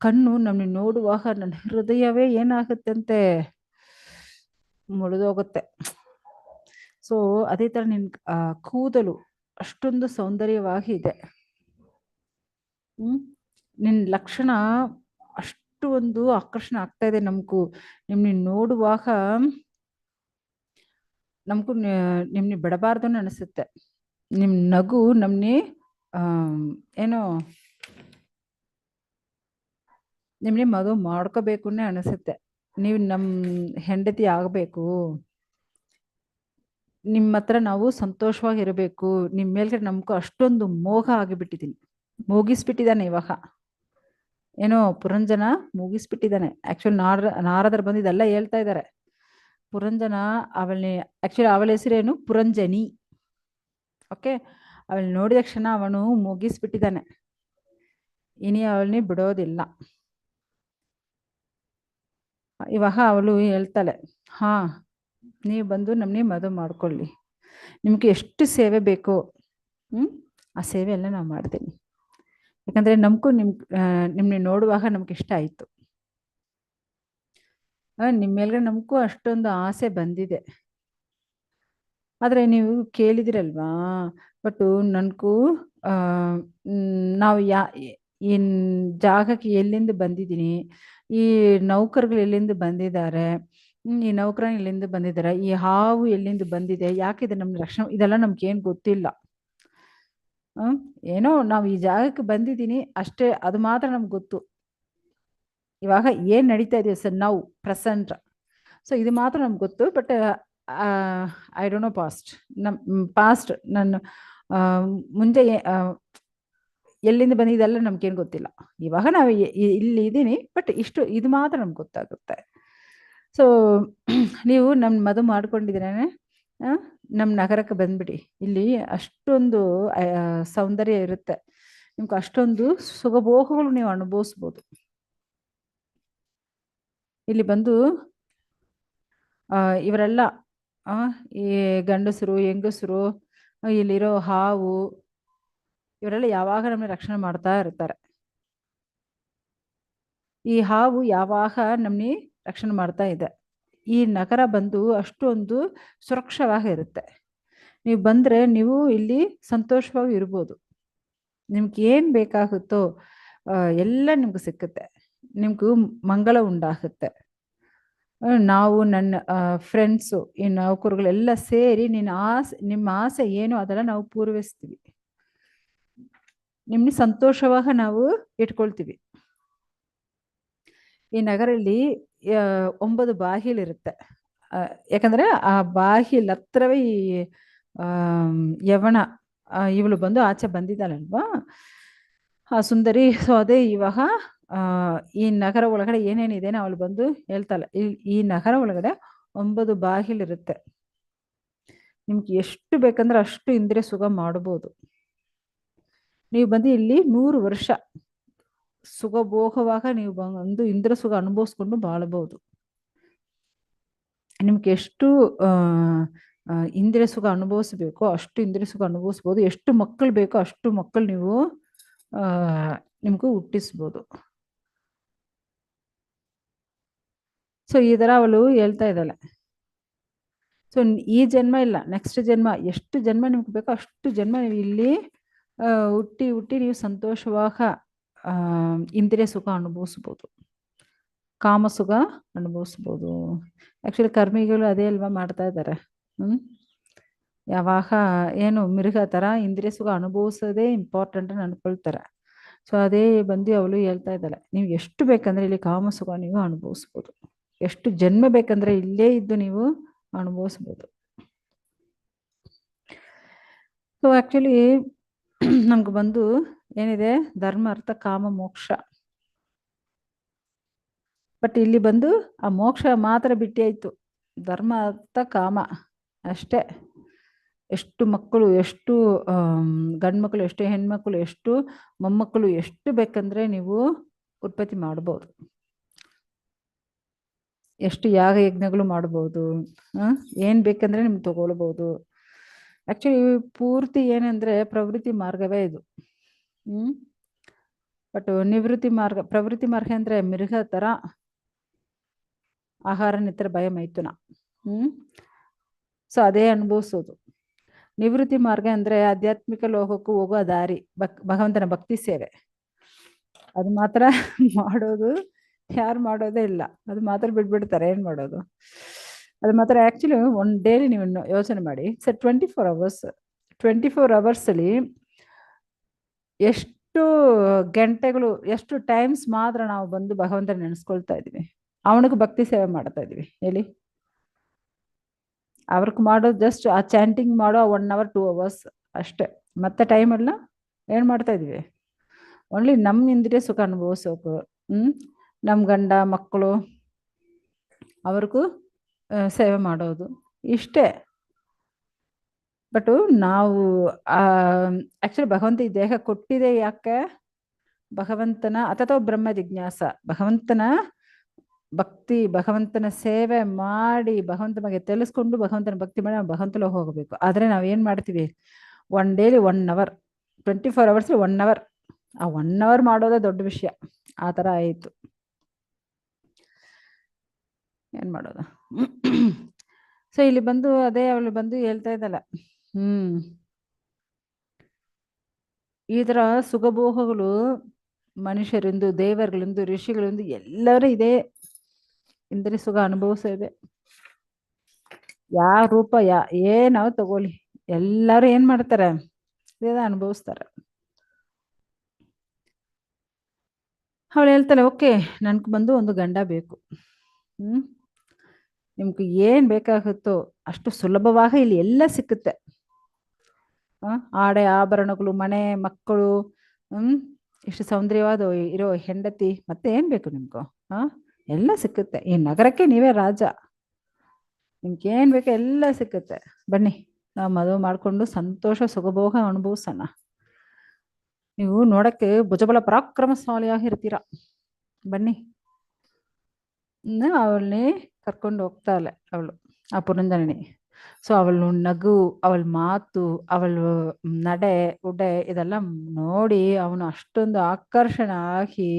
ಕಣ್ಣು ನಮ್ಗೆ ನೋಡುವಾಗ ನನ್ನ ಹೃದಯವೇ ಏನಾಗುತ್ತೆ ಅಂತೆ, ಮುಳಿದೋಗುತ್ತೆ. ಸೊ ಅದೇ ತರ ನಿನ್ ಕೂದಲು ಅಷ್ಟೊಂದು ಸೌಂದರ್ಯವಾಗಿ ಇದೆ. ನಿನ್ ಲಕ್ಷಣ ಅಷ್ಟು ಒಂದು ಆಕರ್ಷಣೆ ಆಗ್ತಾ ಇದೆ ನಮ್ಗೂ. ನಿಮ್ನ ನೋಡುವಾಗ ನಮಗೂ ನಿಮ್ನ ಬಿಡಬಾರ್ದು ಅನಿಸುತ್ತೆ. ನಿಮ್ ನಗು ನಮ್ನಿ ಏನೋ ನಿಮ್ನೆ ಮದುವೆ ಮಾಡ್ಕೋಬೇಕು ಅನಿಸುತ್ತೆ. ನೀವು ನಮ್ ಹೆಂಡತಿ ಆಗಬೇಕು, ನಿಮ್ಮ ಹತ್ರ ನಾವು ಸಂತೋಷವಾಗಿರ್ಬೇಕು. ನಿಮ್ ಮೇಲ್ಗಡೆ ನಮ್ಗೂ ಅಷ್ಟೊಂದು ಮೋಹ ಆಗಿಬಿಟ್ಟಿದೀನಿ. ಮುಗಿಸ್ಬಿಟ್ಟಿದ್ದಾನೆ ಇವಾಗ. ಏನೋ ಪುರಂಜನ ಮುಗಿಸ್ಬಿಟ್ಟಿದ್ದಾನೆ. ಆಕ್ಚುಲಿ ನಾರದರು ಬಂದಿದ್ದೆಲ್ಲ ಹೇಳ್ತಾ ಇದ್ದಾರೆ. ಪುರಂಜನ ಅವಳನ್ನ ಆಕ್ಚುಲಿ ಅವಳ ಹೆಸರೇನು ಪುರಂಜನಿ. ಓಕೆ, ಅವಳು ನೋಡಿದ ಕ್ಷಣ ಅವನು ಮುಗಿಸ್ಬಿಟ್ಟಿದ್ದಾನೆ. ಇನಿ ಅವಳನ್ನ ಬಿಡೋದಿಲ್ಲ. ಇವಾಗ ಅವಳು ಹೇಳ್ತಾಳೆ, ಹಾ ನೀವು ಬಂದು ನಮ್ನಿ ಮದುವೆ ಮಾಡ್ಕೊಳ್ಳಿ. ನಿಮ್ಗೆ ಎಷ್ಟು ಸೇವೆ ಬೇಕೋ ಆ ಸೇವೆ ಎಲ್ಲ ನಾವು ಮಾಡ್ತೀನಿ. ಯಾಕಂದ್ರೆ ನಮಗೂ ನಿಮ್ನ ನೋಡುವಾಗ ನಮ್ಗೆ ಇಷ್ಟ ಆಯ್ತು. ನಿಮ್ಮ ಮೇಲ್ಗಡೆ ನಮಗೂ ಅಷ್ಟೊಂದು ಆಸೆ ಬಂದಿದೆ. ಆದ್ರೆ ನೀವು ಕೇಳಿದಿರಲ್ವಾ, ಬಟ್ ನನ್ಗೂ ನಾವು ಈ ಜಾಗಕ್ಕೆ ಎಲ್ಲಿಂದ ಬಂದಿದ್ದೀನಿ, ಈ ನೌಕರಗಳು ಎಲ್ಲಿಂದ ಬಂದಿದ್ದಾರೆ, ಈ ನೌಕರ ಎಲ್ಲಿಂದ ಬಂದಿದ್ದಾರೆ, ಈ ಹಾವು ಎಲ್ಲಿಂದ ಬಂದಿದೆ, ಯಾಕಿದೆ ನಮ್ಗೆ ರಕ್ಷಣೆ, ಇದೆಲ್ಲ ನಮ್ಗೆ ಏನ್ ಗೊತ್ತಿಲ್ಲ. ಏನೋ ನಾವು ಈ ಜಾಗಕ್ಕೆ ಬಂದಿದ್ದೀನಿ ಅಷ್ಟೇ, ಅದು ಮಾತ್ರ ನಮ್ಗೆ ಗೊತ್ತು. ಇವಾಗ ಏನ್ ನಡೀತಾ ಇದೆ ಸರ್ ನಾವು ಪ್ರೆಸೆಂಟ್, ಸೊ ಇದು ಮಾತ್ರ ನಮ್ಗೆ ಗೊತ್ತು. But I don't know past ನನ್ನ ಮುಂದೆ ಎಲ್ಲಿಂದ ಬಂದಿದ್ದೆಲ್ಲ ನಮ್ಗೇನು ಗೊತ್ತಿಲ್ಲ. ಇವಾಗ ನಾವು ಇಲ್ಲಿ ಇದ್ದೀನಿ, ಬಟ್ ಇದು ಮಾತ್ರ ನಮ್ಗೆ ಗೊತ್ತಾಗುತ್ತೆ. ಸೊ ನೀವು ನಮ್ಮ ಮದುವೆ ಮಾಡ್ಕೊಂಡಿದ್ರೇನೆ ನಮ್ಮ ನಗರಕ್ಕೆ ಬಂದ್ಬಿಡಿ. ಇಲ್ಲಿ ಅಷ್ಟೊಂದು ಸೌಂದರ್ಯ ಇರುತ್ತೆ. ನಿಮ್ಗೆ ಅಷ್ಟೊಂದು ಸುಖಭೋಗಗಳು ನೀವು ಅನುಭವಿಸ್ಬೋದು. ಇಲ್ಲಿ ಬಂದು ಇವರೆಲ್ಲ ಈ ಗಂಡಸರು ಹೆಂಗಸರು ಇಲ್ಲಿರೋ ಹಾವು ಇವರೆಲ್ಲ ಯಾವಾಗ ನಮ್ಮನ್ನ ರಕ್ಷಣೆ ಮಾಡ್ತಾ ಇರ್ತಾರೆ. ಈ ಹಾವು ಯಾವಾಗ ನಮ್ಮನ್ನ ರಕ್ಷಣೆ ಮಾಡ್ತಾ ಇದೆ. ಈ ನಗರ ಬಂದು ಅಷ್ಟೊಂದು ಸುರಕ್ಷವಾಗಿ ಇರುತ್ತೆ. ನೀವು ಬಂದ್ರೆ ನೀವು ಇಲ್ಲಿ ಸಂತೋಷವಾಗಿ ಇರ್ಬೋದು. ನಿಮ್ಗೆ ಏನ್ ಬೇಕಾಗುತ್ತೋ ಎಲ್ಲ ನಿಮ್ಗೆ ಸಿಕ್ಕುತ್ತೆ. ನಿಮ್ಗೂ ಮಂಗಳ ಉಂಟಾಗುತ್ತೆ. ನಾವು ನನ್ನ ಫ್ರೆಂಡ್ಸು ಈ ನೌಕರುಗಳೆಲ್ಲ ಸೇರಿ ನಿಮ್ಮ ಆಸೆ ಏನು ಅದೆಲ್ಲ ನಾವು ಪೂರೈಸ್ತೀವಿ. ನಿಮ್ನ ಸಂತೋಷವಾಗ ನಾವು ಇಟ್ಕೊಳ್ತೀವಿ. ಈ ನಗರಲ್ಲಿ 9 ಬಾಗಿಲಿರುತ್ತೆ. ಯಾಕಂದ್ರೆ ಆ ಬಾಗಿಲ ಹತ್ರವೇ ಈ ಯವನ ಇವಳು ಬಂದು ಆಚೆ ಬಂದಿದ್ದಾಳಲ್ವಾ, ಆ ಸುಂದರಿ. ಸೊ ಅದೇ ಇವಾಗ ಈ ನಗರ ಒಳಗಡೆ ಏನೇನಿದೆ ಅವಳು ಬಂದು ಹೇಳ್ತಾಳೆ. ಈ ನಗರ ಒಳಗಡೆ 9 ಬಾಗಿಲಿರುತ್ತೆ. ನಿಮ್ಗೆ ಎಷ್ಟು ಬೇಕಂದ್ರೆ ಅಷ್ಟು ಇಂದ್ರಿಯ ಸುಖ ಮಾಡ್ಬೋದು. ನೀವು ಬಂದು ಇಲ್ಲಿ 100 ವರ್ಷ ಸುಖಭೋಗವಾಗ ನೀವು ಬಂದು ಇಂದ್ರಿಯ ಸುಖ ಅನುಭವಿಸ್ಕೊಂಡು ಬಾಳ್ಬೋದು. ನಿಮ್ಗೆ ಎಷ್ಟು ಇಂದ್ರಿಯ ಸುಖ ಅನುಭವಿಸ್ಬೇಕೋ ಅಷ್ಟು ಇಂದ್ರಿಯ ಸುಖ ಅನುಭವಿಸ್ಬೋದು. ಎಷ್ಟು ಮಕ್ಕಳು ಬೇಕೋ ಅಷ್ಟು ಮಕ್ಕಳು ನೀವು ನಿಮ್ಗೂ ಹುಟ್ಟಿಸ್ಬೋದು. ಸೊ ಈ ತರ ಅವಳು ಹೇಳ್ತಾ ಇದ್ದಾಳೆ. ಸೊ ಈ ಜನ್ಮ ಇಲ್ಲ, ನೆಕ್ಸ್ಟ್ ಜನ್ಮ, ಎಷ್ಟು ಜನ್ಮ ನಿಮ್ಗೆ ಬೇಕೋ ಅಷ್ಟು ಜನ್ಮ ನೀವು ಇಲ್ಲಿ ಹುಟ್ಟಿ ಹುಟ್ಟಿ ನೀವು ಸಂತೋಷವಾಗ ಇಂದ್ರಿಯ ಸುಖ ಅನುಭವಿಸ್ಬೋದು, ಕಾಮ ಸುಖ ಅನುಭವಿಸ್ಬೋದು. ಆಕ್ಚುಲಿ ಕರ್ಮಿಗಳು ಅದೇ ಅಲ್ವಾ ಮಾಡ್ತಾ ಇದ್ದಾರೆ. ಯಾವಾಗ ಏನು ಮಿರುಗ ಥರ ಇಂದ್ರಿಯ ಸುಖ ಅನುಭವಿಸೋದೇ ಇಂಪಾರ್ಟೆಂಟ್ ಅಂತ ಅನ್ಕೊಳ್ತಾರೆ. ಸೊ ಅದೇ ಬಂದು ಅವಳು ಹೇಳ್ತಾ ಇದ್ದಾಳೆ, ನೀವು ಎಷ್ಟು ಬೇಕಂದ್ರೆ ಇಲ್ಲಿ ಕಾಮ ಸುಖ ನೀವು ಅನುಭವಿಸ್ಬೋದು, ಎಷ್ಟು ಜನ್ಮ ಬೇಕಂದ್ರೆ ಇಲ್ಲೇ ಇದ್ದು ನೀವು ಅನುಭವಿಸ್ಬೋದು. ಸೊ ಆಕ್ಚುಲಿ ನಮ್ಗೆ ಬಂದು ಏನಿದೆ ಧರ್ಮ ಅರ್ಥ ಕಾಮ ಮೋಕ್ಷ. ಬಟ್ ಇಲ್ಲಿ ಬಂದು ಆ ಮೋಕ್ಷ ಮಾತ್ರ ಬಿಟ್ಟಿ ಆಯ್ತು, ಧರ್ಮ ಅರ್ಥ ಕಾಮ ಅಷ್ಟೇ. ಎಷ್ಟು ಮಕ್ಕಳು, ಎಷ್ಟು ಗಂಡು ಮಕ್ಕಳು, ಎಷ್ಟು ಹೆಣ್ಮಕ್ಳು, ಎಷ್ಟು ಮೊಮ್ಮಕ್ಕಳು, ಎಷ್ಟು ಬೇಕಂದ್ರೆ ನೀವು ಉತ್ಪತ್ತಿ ಮಾಡ್ಬೋದು, ಎಷ್ಟು ಯಾಗ ಯಜ್ಞಗಳು ಮಾಡ್ಬೋದು, ಏನ್ ಬೇಕಂದ್ರೆ ನಿಮ್ಗೆ ತಗೊಳ್ಬೋದು. ಆಕ್ಚುಲಿ ಪೂರ್ತಿ ಏನಂದ್ರೆ ಪ್ರವೃತ್ತಿ ಮಾರ್ಗವೇ ಇದು. ಬಟ್ ನಿವೃತ್ತಿ ಮಾರ್ಗ, ಪ್ರವೃತ್ತಿ ಮಾರ್ಗ ಅಂದ್ರೆ ಮಿರುಗ ತರ ಆಹಾರ ನಿತ್ರ ಭಯ ಮೈಥುನ. ಸೊ ಅದೇ ಅನುಭವಿಸೋದು. ನಿವೃತ್ತಿ ಮಾರ್ಗ ಅಂದ್ರೆ ಆಧ್ಯಾತ್ಮಿಕ ಲೋಕಕ್ಕೂ ಹೋಗೋ ದಾರಿ, ಭಗವಂತನ ಭಕ್ತಿ ಸೇವೆ. ಅದು ಮಾತ್ರ ಮಾಡೋದು ಯಾರು ಮಾಡೋದೇ ಇಲ್ಲ, ಅದು ಮಾತ್ರ ಬಿಟ್ಬಿಡ್ತಾರೆ. ಏನ್ ಮಾಡೋದು? ಅದು ಮಾತ್ರ ಆಕ್ಚುಲಿ ಒನ್ ಡೇಲಿ ನೀವು ಯೋಚನೆ ಮಾಡಿ, ಸರ್ 24 hours, 24 hours ಅಲ್ಲಿ ಎಷ್ಟು ಗಂಟೆಗಳು, ಎಷ್ಟು ಟೈಮ್ಸ್ ಮಾತ್ರ ನಾವು ಬಂದು ಭಗವಂತನ ನೆನೆಸ್ಕೊಳ್ತಾ ಇದೀವಿ, ಅವನಿಗೆ ಭಕ್ತಿ ಸೇವೆ ಮಾಡ್ತಾ ಇದೀವಿ ಹೇಳಿ. ಅವ್ರಿಗೆ ಮಾಡೋದು ಜಸ್ಟ್ ಆ ಚಾಂಟಿಂಗ್ ಮಾಡೋ 1 hour 2 hours ಅಷ್ಟೇ. ಮತ್ತೆ ಟೈಮ್ ಎಲ್ಲ ಏನ್ ಮಾಡ್ತಾ ಇದೀವಿ? ಓನ್ಲಿ ನಮ್ಮ ಇಂದ್ರಿಯ ಸುಖ ಅನುಭವಿಸೋಕು, ನಮ್ಮ ಗಂಡ ಮಕ್ಕಳು ಅವ್ರಿಗೂ ಸೇವೆ ಮಾಡೋದು ಇಷ್ಟೇ. ಬಟ್ ನಾವು ಆಕ್ಚುಲಿ ಭಗವಂತ ಈ ದೇಹ ಕೊಟ್ಟಿದೆ ಯಾಕೆ? ಭಗವಂತನ ಅಥವಾ ಬ್ರಹ್ಮ ಜಿಜ್ಞಾಸ, ಭಗವಂತನ ಭಕ್ತಿ, ಭಗವಂತನ ಸೇವೆ ಮಾಡಿ ಭಗವಂತ ಬಗ್ಗೆ ತಿಳಿಸ್ಕೊಂಡು ಭಗವಂತನ ಭಕ್ತಿ ಮಾಡಿ ನಾವು ಭಗವಂತನ ಹೋಗಬೇಕು. ಆದ್ರೆ ನಾವ್ ಏನ್ ಮಾಡ್ತೀವಿ? One daily 1 hour, 24 hours 1 hour, ಆ 1 hour ಮಾಡೋದೇ ದೊಡ್ಡ ವಿಷಯ. ಆ ತರ ಆಯ್ತು. ಏನ್ ಮಾಡೋದು? ಸೊ ಇಲ್ಲಿ ಬಂದು ಅದೇ ಅವಳು ಬಂದು ಹೇಳ್ತಾ ಇದ್ದಲ್ಲ, ಈ ತರ ಸುಖಭೋಗಗಳು ಮನುಷ್ಯರಿಂದ, ದೇವರುಗಳಿಂದ, ಋಷಿಗಳಿಂದ ಎಲ್ಲರೂ ಇದೆ ಇಂದ್ರಿಯ ಸುಖ ಅನುಭವಿಸೋದೆ. ಯಾವ ರೂಪ ಏನಾವ್ ತಗೊಳ್ಳಿ, ಎಲ್ಲರೂ ಏನ್ ಮಾಡ್ತಾರೆ? ಇದೇ ಅನುಭವಿಸ್ತಾರೆ. ಅವಳು ಹೇಳ್ತಾಳೆ, ಓಕೆ ನನ್ಗೆ ಬಂದು ಒಂದು ಗಂಡ ಬೇಕು, ನಿಮ್ಗೆ ಏನ್ ಬೇಕಾಗುತ್ತೋ ಅಷ್ಟು ಸುಲಭವಾಗಿ ಇಲ್ಲಿ ಎಲ್ಲ ಸಿಕ್ಕುತ್ತೆ. ಆಡೆ ಆಭರಣಗಳು, ಮನೆ, ಮಕ್ಕಳು, ಇಷ್ಟು ಸೌಂದರ್ಯವಾದ ಇರೋ ಹೆಂಡತಿ, ಮತ್ತೆ ಏನ್ ಬೇಕು ನಿಮ್ಗೂ? ಎಲ್ಲ ಸಿಕ್ಕುತ್ತೆ. ಈ ನಗರಕ್ಕೆ ನೀವೇ ರಾಜ, ನಿಮ್ಗೆ ಏನ್ ಬೇಕು ಎಲ್ಲ ಸಿಕ್ಕುತ್ತೆ. ಬನ್ನಿ ನಾವು ಮದುವೆ ಮಾಡ್ಕೊಂಡು ಸಂತೋಷ ಸುಖಭೋಗ ಅನುಭವಿಸೋಣ. ನೀವು ನೋಡಕ್ಕೆ ಭುಜಬಲ ಪರಾಕ್ರಮಶಾಲಿಯಾಗಿ ಇರ್ತೀರ, ಬನ್ನಿ. ಅವಳನ್ನೇ ಕರ್ಕೊಂಡು ಹೋಗ್ತಾಳೆ ಅವಳು, ಆ ಪುರಂದರಣಿ. ಸೊ ಅವಳು ನಗು, ಅವಳ ಮಾತು, ಅವಳು ನಡೆ ಉಡೆ ಇದೆಲ್ಲ ನೋಡಿ ಅವನು ಅಷ್ಟೊಂದು ಆಕರ್ಷಣ ಆಗಿ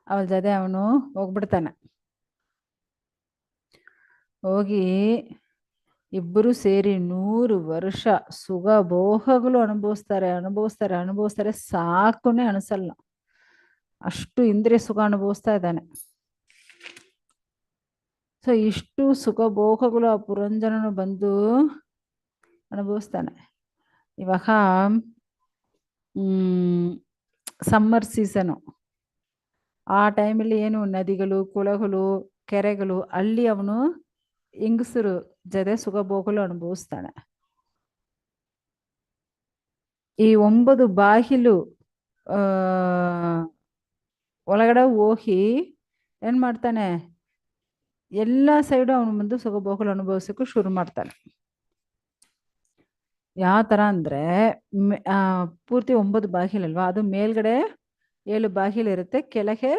ಅವಳ ಜೊತೆ ಅವನು ಹೋಗ್ಬಿಡ್ತಾನೆ. ಹೋಗಿ ಇಬ್ಬರು ಸೇರಿ 100 ವರ್ಷ ಸುಖಭೋಗಗಳು ಅನುಭವಿಸ್ತಾರೆ. ಸಾಕುನೇ ಅನಿಸಲ್ಲ, ಅಷ್ಟು ಇಂದ್ರಿಯ ಸುಖ ಅನುಭವಿಸ್ತಾ ಇದ್ದಾನೆ. ಸೊ ಇಷ್ಟು ಸುಖಭೋಗಗಳು ಆ ಪುರಂಜನನು ಬಂದು ಅನುಭವಿಸ್ತಾನೆ. ಇವಾಗ ಸಮ್ಮರ್ ಸೀಸನು, ಆ ಟೈಮಲ್ಲಿ ಏನು ನದಿಗಳು, ಕುಳಗಳು, ಕೆರೆಗಳು, ಅಲ್ಲಿ ಅವನು ಹೆಂಗಸರು ಜೊತೆ ಸುಖಭೋಗಗಳು ಅನುಭವಿಸ್ತಾನೆ. ಈ 9 ಬಾಗಿಲು ಒಳಗಡೆ ಹೋಗಿ ಏನು ಮಾಡ್ತಾನೆ, ಎಲ್ಲ ಸೈಡು ಅವನು ಮುಂದೆ ಸುಖಭೋಗಗಳು ಅನುಭವಿಸೋಕ್ಕೂ ಶುರು ಮಾಡ್ತಾನೆ. ಯಾವ ಥರ ಅಂದರೆ ಪೂರ್ತಿ 9 ಬಾಗಿಲಲ್ವಾ, ಅದು ಮೇಲ್ಗಡೆ 7 ಬಾಗಿಲು ಇರುತ್ತೆ, ಕೆಳಗೆ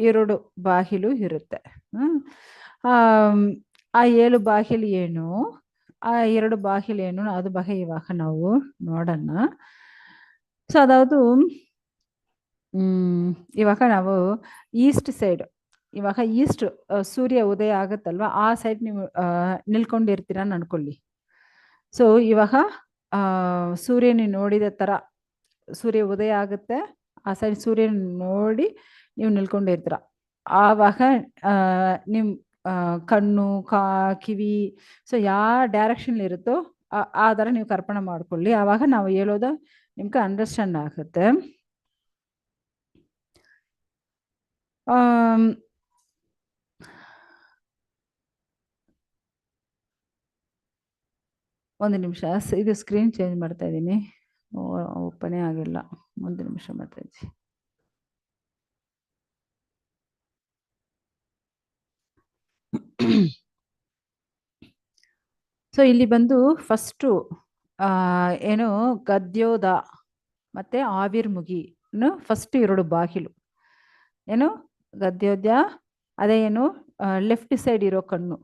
2 ಬಾಗಿಲು ಇರುತ್ತೆ. ಆ 7 ಬಾಗಿಲು ಏನು, ಆ 2 ಬಾಗಿಲು ಏನು, ಅದು ಬಗ್ಗೆ ಇವಾಗ ನಾವು ನೋಡೋಣ. ಸೊ ಅದಾವುದು ಇವಾಗ ನಾವು ಈಸ್ಟ್ ಸೈಡ್, ಇವಾಗ ಈಸ್ಟ್ ಸೂರ್ಯ ಉದಯ ಆಗುತ್ತಲ್ವ, ಆ ಸೈಡ್ ನೀವು ನಿಲ್ಕೊಂಡಿರ್ತೀರ ಅಂತ ಅನ್ಕೊಳ್ಳಿ. ಸೊ ಇವಾಗ ಸೂರ್ಯನ ನೋಡಿದ ಥರ ಸೂರ್ಯ ಉದಯ ಆಗುತ್ತೆ, ಆ ಸೈಡ್ ಸೂರ್ಯನ ನೋಡಿ ನೀವು ನಿಲ್ಕೊಂಡಿರ್ತೀರ. ಆವಾಗ ನಿಮ್ಮ ಕಣ್ಣು ಕಿವಿ ಸೊ ಯಾವ ಡೈರೆಕ್ಷನ್ ಇರುತ್ತೋ ಆ ಥರ ನೀವು ಕಲ್ಪನೆ ಮಾಡ್ಕೊಳ್ಳಿ. ಆವಾಗ ನಾವು ಹೇಳೋದು ನಿಮ್ಗೆ ಅಂಡರ್ಸ್ಟ್ಯಾಂಡ್ ಆಗುತ್ತೆ. ಒಂದು ನಿಮಿಷ, ಇದು ಸ್ಕ್ರೀನ್ ಚೇಂಜ್ ಮಾಡ್ತಾ ಇದ್ದೀನಿ, ಓಪನೇ ಆಗಿಲ್ಲ. ಒಂದು ನಿಮಿಷ ಮಾತಾಡಿ. ಸೊ ಇಲ್ಲಿ ಬಂದು ಫಸ್ಟು ಏನು ಗದ್ಯೋದ ಮತ್ತು ಆವಿರ್ಮುಗಿ ಫಸ್ಟ್ 2 ಬಾಗಿಲು. ಏನು ಗದ್ಯೋದ್ಯ, ಅದೇ ಏನು ಲೆಫ್ಟ್ ಸೈಡ್ ಇರೋ ಕಣ್ಣು,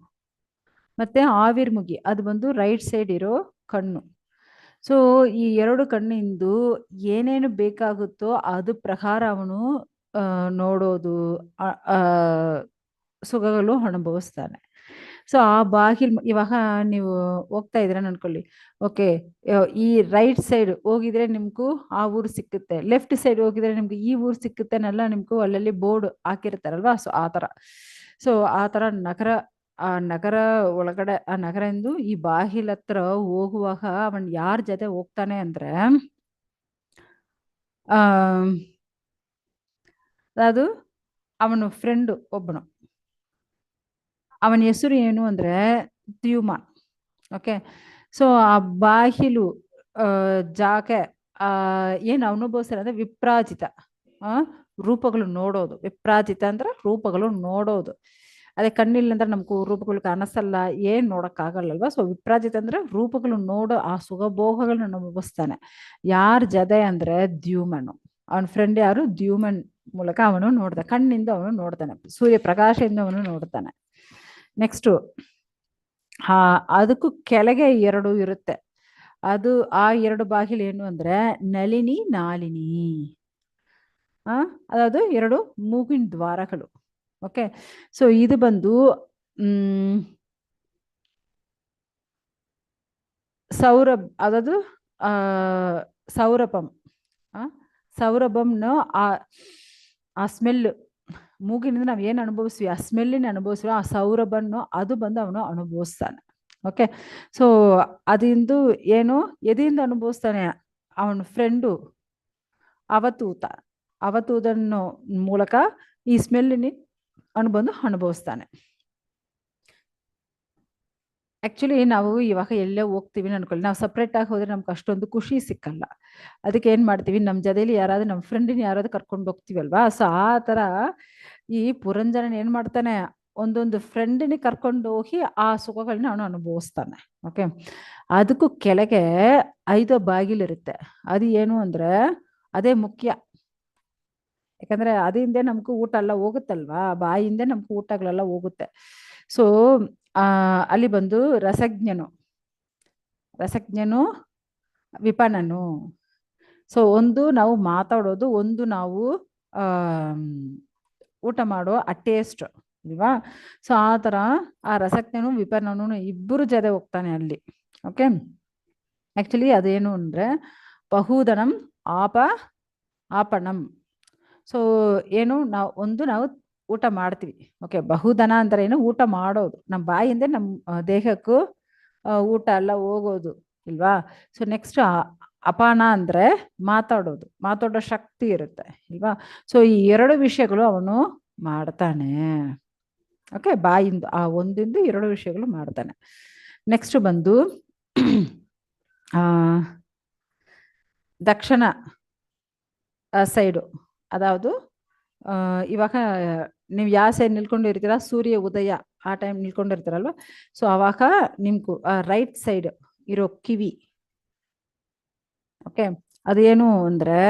ಮತ್ತು ಆವಿರ್ಮುಗಿ ಅದು ಬಂದು ರೈಟ್ ಸೈಡ್ ಇರೋ ಕಣ್ಣು. ಸೊ ಈ 2 ಕಣ್ಣಿಂದು ಏನೇನು ಬೇಕಾಗುತ್ತೋ ಅದು ಪ್ರಕಾರ ಅವನು ನೋಡೋದು, ಸುಖಗಳು ಅನುಭವಿಸ್ತಾನೆ. ಸೊ ಆ ಬಾಗಿಲು ಇವಾಗ ನೀವು ಹೋಗ್ತಾ ಇದ್ದೀರ ಅನ್ಕೊಳ್ಳಿ, ಓಕೆ, ಈ ರೈಟ್ ಸೈಡ್ ಹೋಗಿದ್ರೆ ನಿಮ್ಗೂ ಆ ಊರು ಸಿಕ್ಕುತ್ತೆ, ಲೆಫ್ಟ್ ಸೈಡ್ ಹೋಗಿದ್ರೆ ನಿಮ್ಗೆ ಈ ಊರು ಸಿಕ್ಕುತ್ತೆನೆಲ್ಲ ನಿಮ್ಗೂ ಅಲ್ಲಲ್ಲಿ ಬೋರ್ಡ್ ಹಾಕಿರ್ತಾರಲ್ವಾ. ಸೊ ಆ ಥರ ಆ ಥರ ಆ ನಗರ ಒಳಗಡೆ, ಆ ನಗರದಿಂದ ಈ ಬಾಗಿಲ ಹತ್ರ ಹೋಗುವಾಗ ಅವನ್ ಯಾರ ಜೊತೆ ಹೋಗ್ತಾನೆ ಅಂದ್ರೆ ಅದು ಅವನು ಫ್ರೆಂಡು ಒಬ್ಬನು, ಅವನ ಹೆಸರು ಏನು ಅಂದ್ರೆ ದ್ಯುಮ್ನ. ಓಕೆ, ಸೊ ಆ ಬಾಗಿಲು ಜಾಕೆ ಏನು ಅನುಭವಿಸ್ತಾರೆ ಅಂದ್ರೆ ವಿಪ್ರಾಜಿತ, ರೂಪಗಳು ನೋಡೋದು. ವಿಪ್ರಾಜಿತ ಅಂದ್ರೆ ರೂಪಗಳು ನೋಡೋದು. ಅದೇ ಕಣ್ಣಿಲ್ಲ ಅಂದ್ರೆ ನಮ್ಗೆ ರೂಪಗಳು ಕಾಣಿಸಲ್ಲ, ಏನ್ ನೋಡಕ್ಕಾಗಲ್ಲಲ್ವಾ. ಸೊ ವಿಪ್ರಾಜಿತ ಅಂದ್ರೆ ರೂಪಗಳು ನೋಡೋ ಆ ಸುಖಭೋಗಗಳನ್ನ ಅನುಭವಿಸ್ತಾನೆ. ಯಾರ ಜೊತೆ ಅಂದ್ರೆ ದ್ಯುಮ್ನು. ಅವನ ಫ್ರೆಂಡ್ ಯಾರು, ದ್ಯುಮ್ನ ಮೂಲಕ ಅವನು ನೋಡ್ತಾನೆ, ಕಣ್ಣಿಂದ ಅವನು ನೋಡ್ತಾನೆ, ಸೂರ್ಯ ಪ್ರಕಾಶದಿಂದ ಅವನು ನೋಡ್ತಾನೆ. ನೆಕ್ಸ್ಟು ಅದಕ್ಕೂ ಕೆಳಗೆ 2 ಇರುತ್ತೆ. ಅದು ಆ 2 ಬಾಗಿಲು ಏನು ಅಂದ್ರೆ ನಳಿನಿ ನಾಲಿನಿ, ಅದಾವುದು 2 ಮೂಗಿನ ದ್ವಾರಗಳು. ಓಕೆ, ಸೊ ಇದು ಬಂದು ಸೌರಭ್, ಅದಾವುದು ಸೌರಭಂ. ಸೌರಭಂನ ಆ ಸ್ಮೆಲ್, ಮೂಗಿನಿಂದ ನಾವು ಏನು ಅನುಭವಿಸ್ವಿ ಆ ಸ್ಮೆಲ್ಲಿನ ಅನುಭವಿಸ್ವಿ, ಆ ಸೌರಭನ್ನು ಅದು ಬಂದು ಅವನು ಅನುಭವಿಸ್ತಾನೆ. ಓಕೆ, ಸೊ ಅದಿಂದು ಏನು ಎದೆಯಿಂದ ಅನುಭವಿಸ್ತಾನೆ, ಅವನ ಫ್ರೆಂಡು ಅವತೂತನ ಮೂಲಕ ಈ ಸ್ಮೆಲ್ಲಿನ ಬಂದು ಅನುಭವಿಸ್ತಾನೆ. ಆ್ಯಕ್ಚುಲಿ ನಾವು ಇವಾಗ ಎಲ್ಲೇ ಹೋಗ್ತೀವಿ ಅನ್ಕೊಳ್ಳಿ, ನಾವು ಸಪ್ರೇಟಾಗಿ ಹೋದರೆ ನಮ್ಗೆ ಅಷ್ಟೊಂದು ಖುಷಿ ಸಿಕ್ಕಲ್ಲ. ಅದಕ್ಕೆ ಏನು ಮಾಡ್ತೀವಿ, ನಮ್ಮ ಜೊತೆಲಿ ಯಾರಾದ್ರೂ ನಮ್ಮ ಫ್ರೆಂಡಿನ ಯಾರಾದ್ರೂ ಕರ್ಕೊಂಡು ಹೋಗ್ತೀವಲ್ವಾ. ಸೊ ಆ ಥರ ಈ ಪುರಂಜರನ್ ಏನು ಮಾಡ್ತಾನೆ, ಒಂದೊಂದು ಫ್ರೆಂಡಿನ ಕರ್ಕೊಂಡು ಹೋಗಿ ಆ ಸುಖಗಳನ್ನ ಅವನು ಅನುಭವಿಸ್ತಾನೆ. ಓಕೆ, ಅದಕ್ಕೂ ಕೆಳಗೆ 5 ಬಾಗಿಲಿರುತ್ತೆ. ಅದು ಏನು ಅಂದರೆ ಅದೇ ಮುಖ್ಯ, ಯಾಕಂದರೆ ಅದರಿಂದ ನಮಗೂ ಊಟ ಎಲ್ಲ ಹೋಗುತ್ತಲ್ವಾ, ಬಾಯಿಂದ ನಮ್ಗೆ ಊಟಗಳೆಲ್ಲ ಹೋಗುತ್ತೆ. ಸೊ ಅಲ್ಲಿ ಬಂದು ರಸಜ್ಞನು ವಿಪಣನು. ಸೊ ಒಂದು ನಾವು ಮಾತಾಡೋದು, ಒಂದು ನಾವು ಊಟ ಮಾಡೋ ಆ ಟೇಸ್ಟ್ ಅಲ್ವಾ. ಸೊ ಆ ಥರ ಆ ರಸಜ್ಞನು ವಿಪಣನು ಇಬ್ಬರು ಜೊತೆ ಹೋಗ್ತಾನೆ ಅಲ್ಲಿ. ಓಕೆ, ಆ್ಯಕ್ಚುಲಿ ಅದೇನು ಅಂದರೆ ಬಹುಧನಂ ಆಪಣಂ. ಸೊ ಏನು ನಾವು ಊಟ ಮಾಡ್ತೀವಿ. ಓಕೆ, ಬಹುಧನ ಅಂದ್ರೆ ಏನು, ಊಟ ಮಾಡೋದು, ನಮ್ಮ ಬಾಯಿಂದ ನಮ್ಮ ದೇಹಕ್ಕೂ ಊಟ ಎಲ್ಲ ಹೋಗೋದು ಇಲ್ವಾ. ಸೊ ನೆಕ್ಸ್ಟ್ ಅಪಾನ ಅಂದ್ರೆ ಮಾತಾಡೋ ಶಕ್ತಿ ಇರುತ್ತೆ ಇಲ್ವಾ. ಸೊ ಈ 2 ವಿಷಯಗಳು ಅವನು ಮಾಡ್ತಾನೆ. ಓಕೆ, ಬಾಯಿಂದ ಆ ಒಂದಿಂದ 2 ವಿಷಯಗಳು ಮಾಡ್ತಾನೆ. ನೆಕ್ಸ್ಟ್ ಬಂದು ದಕ್ಷಿಣ ಸೈಡು, ಅದಾವುದು ಇವಾಗ ನೀವು ಯಾವ ಸೈಡ್ ನಿಲ್ಕೊಂಡಿರ್ತೀರ, ಸೂರ್ಯ ಉದಯ ಆ ಟೈಮ್ ನಿಲ್ಕೊಂಡಿರ್ತೀರಲ್ವ, ಸೊ ಅವಾಗ ನಿಮ್ಗೂ ರೈಟ್ ಸೈಡ್ ಇರೋ ಕಿವಿ, ಓಕೆ, ಅದೇನು ಅಂದ್ರೆ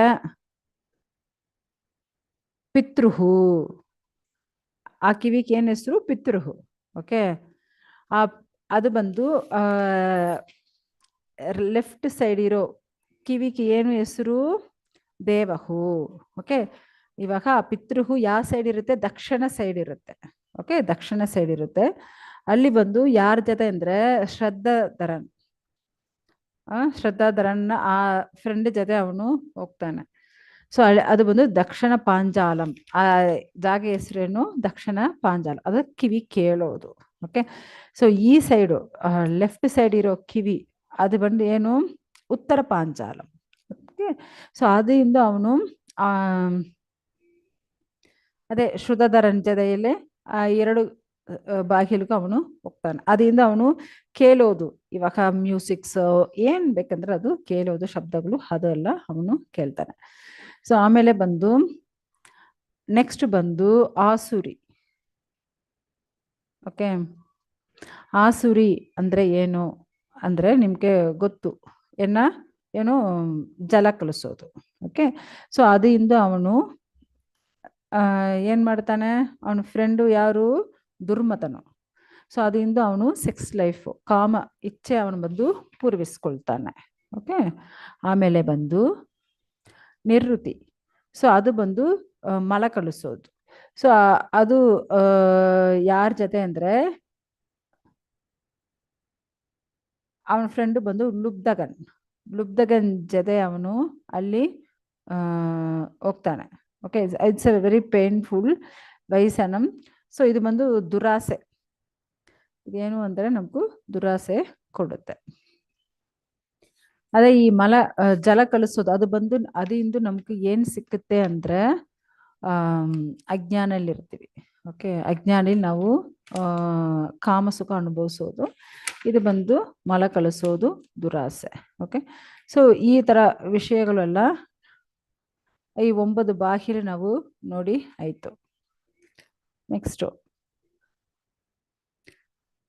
ಪಿತೃಹು. ಆ ಕಿವಿಗೆ ಏನ್ ಹೆಸರು? ಪಿತೃಹು. ಓಕೆ, ಆ ಅದು ಬಂದು ಲೆಫ್ಟ್ ಸೈಡ್ ಇರೋ ಕಿವಿಗೆ ಏನು ಹೆಸರು? ದೇವಹು. ಓಕೆ, ಇವಾಗ ಆ ಪಿತೃಹು ಯಾವ ಸೈಡ್ ಇರುತ್ತೆ? ದಕ್ಷಿಣ ಸೈಡ್ ಇರುತ್ತೆ. ಓಕೆ, ದಕ್ಷಿಣ ಸೈಡ್ ಇರುತ್ತೆ. ಅಲ್ಲಿ ಬಂದು ಯಾರ ಜೊತೆ ಅಂದ್ರೆ ಶ್ರದ್ಧಾಧರನ್, ಶ್ರದ್ಧಾಧರನ್ ಆ ಫ್ರೆಂಡ್ ಜೊತೆ ಅವನು ಹೋಗ್ತಾನೆ. ಸೊ ಅದು ಬಂದು ದಕ್ಷಿಣ ಪಾಂಜಾಲಂ. ಆ ಜಾಗ ಹೆಸರೇನು? ದಕ್ಷಿಣ ಪಾಂಜಾಲ. ಅದು ಕಿವಿ ಕೇಳೋದು. ಓಕೆ, ಸೊ ಈ ಸೈಡು ಲೆಫ್ಟ್ ಸೈಡ್ ಇರೋ ಕಿವಿ ಅದು ಬಂದು ಏನು? ಉತ್ತರ ಪಾಂಜಾಲಂ. ಓಕೆ, ಸೊ ಅದರಿಂದ ಅವನು ಅದೇ ಶ್ರುತಧರನ್ ಜೊತೆಯಲ್ಲಿ ಆ ಎರಡು ಬಾಗಿಲಿಗೂ ಅವನು ಹೋಗ್ತಾನೆ. ಅದರಿಂದ ಅವನು ಕೇಳೋದು, ಇವಾಗ ಮ್ಯೂಸಿಕ್ಸ್ ಏನ್ ಬೇಕಂದ್ರೆ ಅದು ಕೇಳೋದು, ಶಬ್ದಗಳು ಅದೆಲ್ಲ ಅವನು ಕೇಳ್ತಾನೆ. ಸೊ ಆಮೇಲೆ ಬಂದು ನೆಕ್ಸ್ಟ್ ಬಂದು ಆಸುರಿ. ಓಕೆ, ಆಸುರಿ ಅಂದ್ರೆ ಏನು ಅಂದ್ರೆ ನಿಮ್ಗೆ ಗೊತ್ತು, ಏನು ಜಲ ಕಲಿಸೋದು. ಓಕೆ, ಸೊ ಅದರಿಂದ ಅವನು ಏನ್ ಮಾಡ್ತಾನೆ? ಅವನ ಫ್ರೆಂಡು ಯಾರು? ದುರ್ಮತನು. ಸೊ ಅದರಿಂದ ಅವನು ಸೆಕ್ಸ್ ಲೈಫ್, ಕಾಮ ಇಚ್ಛೆ ಅವನು ಬಂದು ಪೂರ್ವಿಸ್ಕೊಳ್ತಾನೆ. ಓಕೆ, ಆಮೇಲೆ ಬಂದು ನಿವೃತ್ತಿ. ಸೊ ಅದು ಬಂದು ಮಲ ಕಳಿಸೋದು. ಸೊ ಅದು ಯಾರ ಜೊತೆ ಅಂದ್ರೆ ಅವನ ಫ್ರೆಂಡು ಬಂದು ಲುಬ್ಧಗನ್ ಜೊತೆ ಅವನು ಅಲ್ಲಿ ಹೋಗ್ತಾನೆ. Okay, it's a very painful ವೈಸನಂ. ಸೊ ಇದು ಬಂದು ದುರಾಸೆ. ಇದೇನು ಅಂದ್ರೆ ನಮಗೂ ದುರಾಸೆ ಕೊಡುತ್ತೆ. ಅದೇ ಈ ಜಲ ಕಲಿಸೋದು ಅದು ಬಂದು ಅದರಿಂದ ನಮ್ಗೆ ಏನ್ ಸಿಕ್ಕುತ್ತೆ ಅಂದ್ರೆ ಅಜ್ಞಾನಲ್ಲಿ ಇರ್ತೀವಿ. ಓಕೆ, ಅಜ್ಞಾನಿ ನಾವು ಕಾಮಸುಖ ಅನುಭವಿಸೋದು. ಇದು ಬಂದು ಮಲ ಕಲಿಸೋದು ದುರಾಸೆ. ಓಕೆ, ಸೊ ಈ ತರ ವಿಷಯಗಳೆಲ್ಲ ಈ 9 ಬಾಹಿರ ನಾವು ನೋಡಿ ಆಯ್ತು. ನೆಕ್ಸ್ಟು,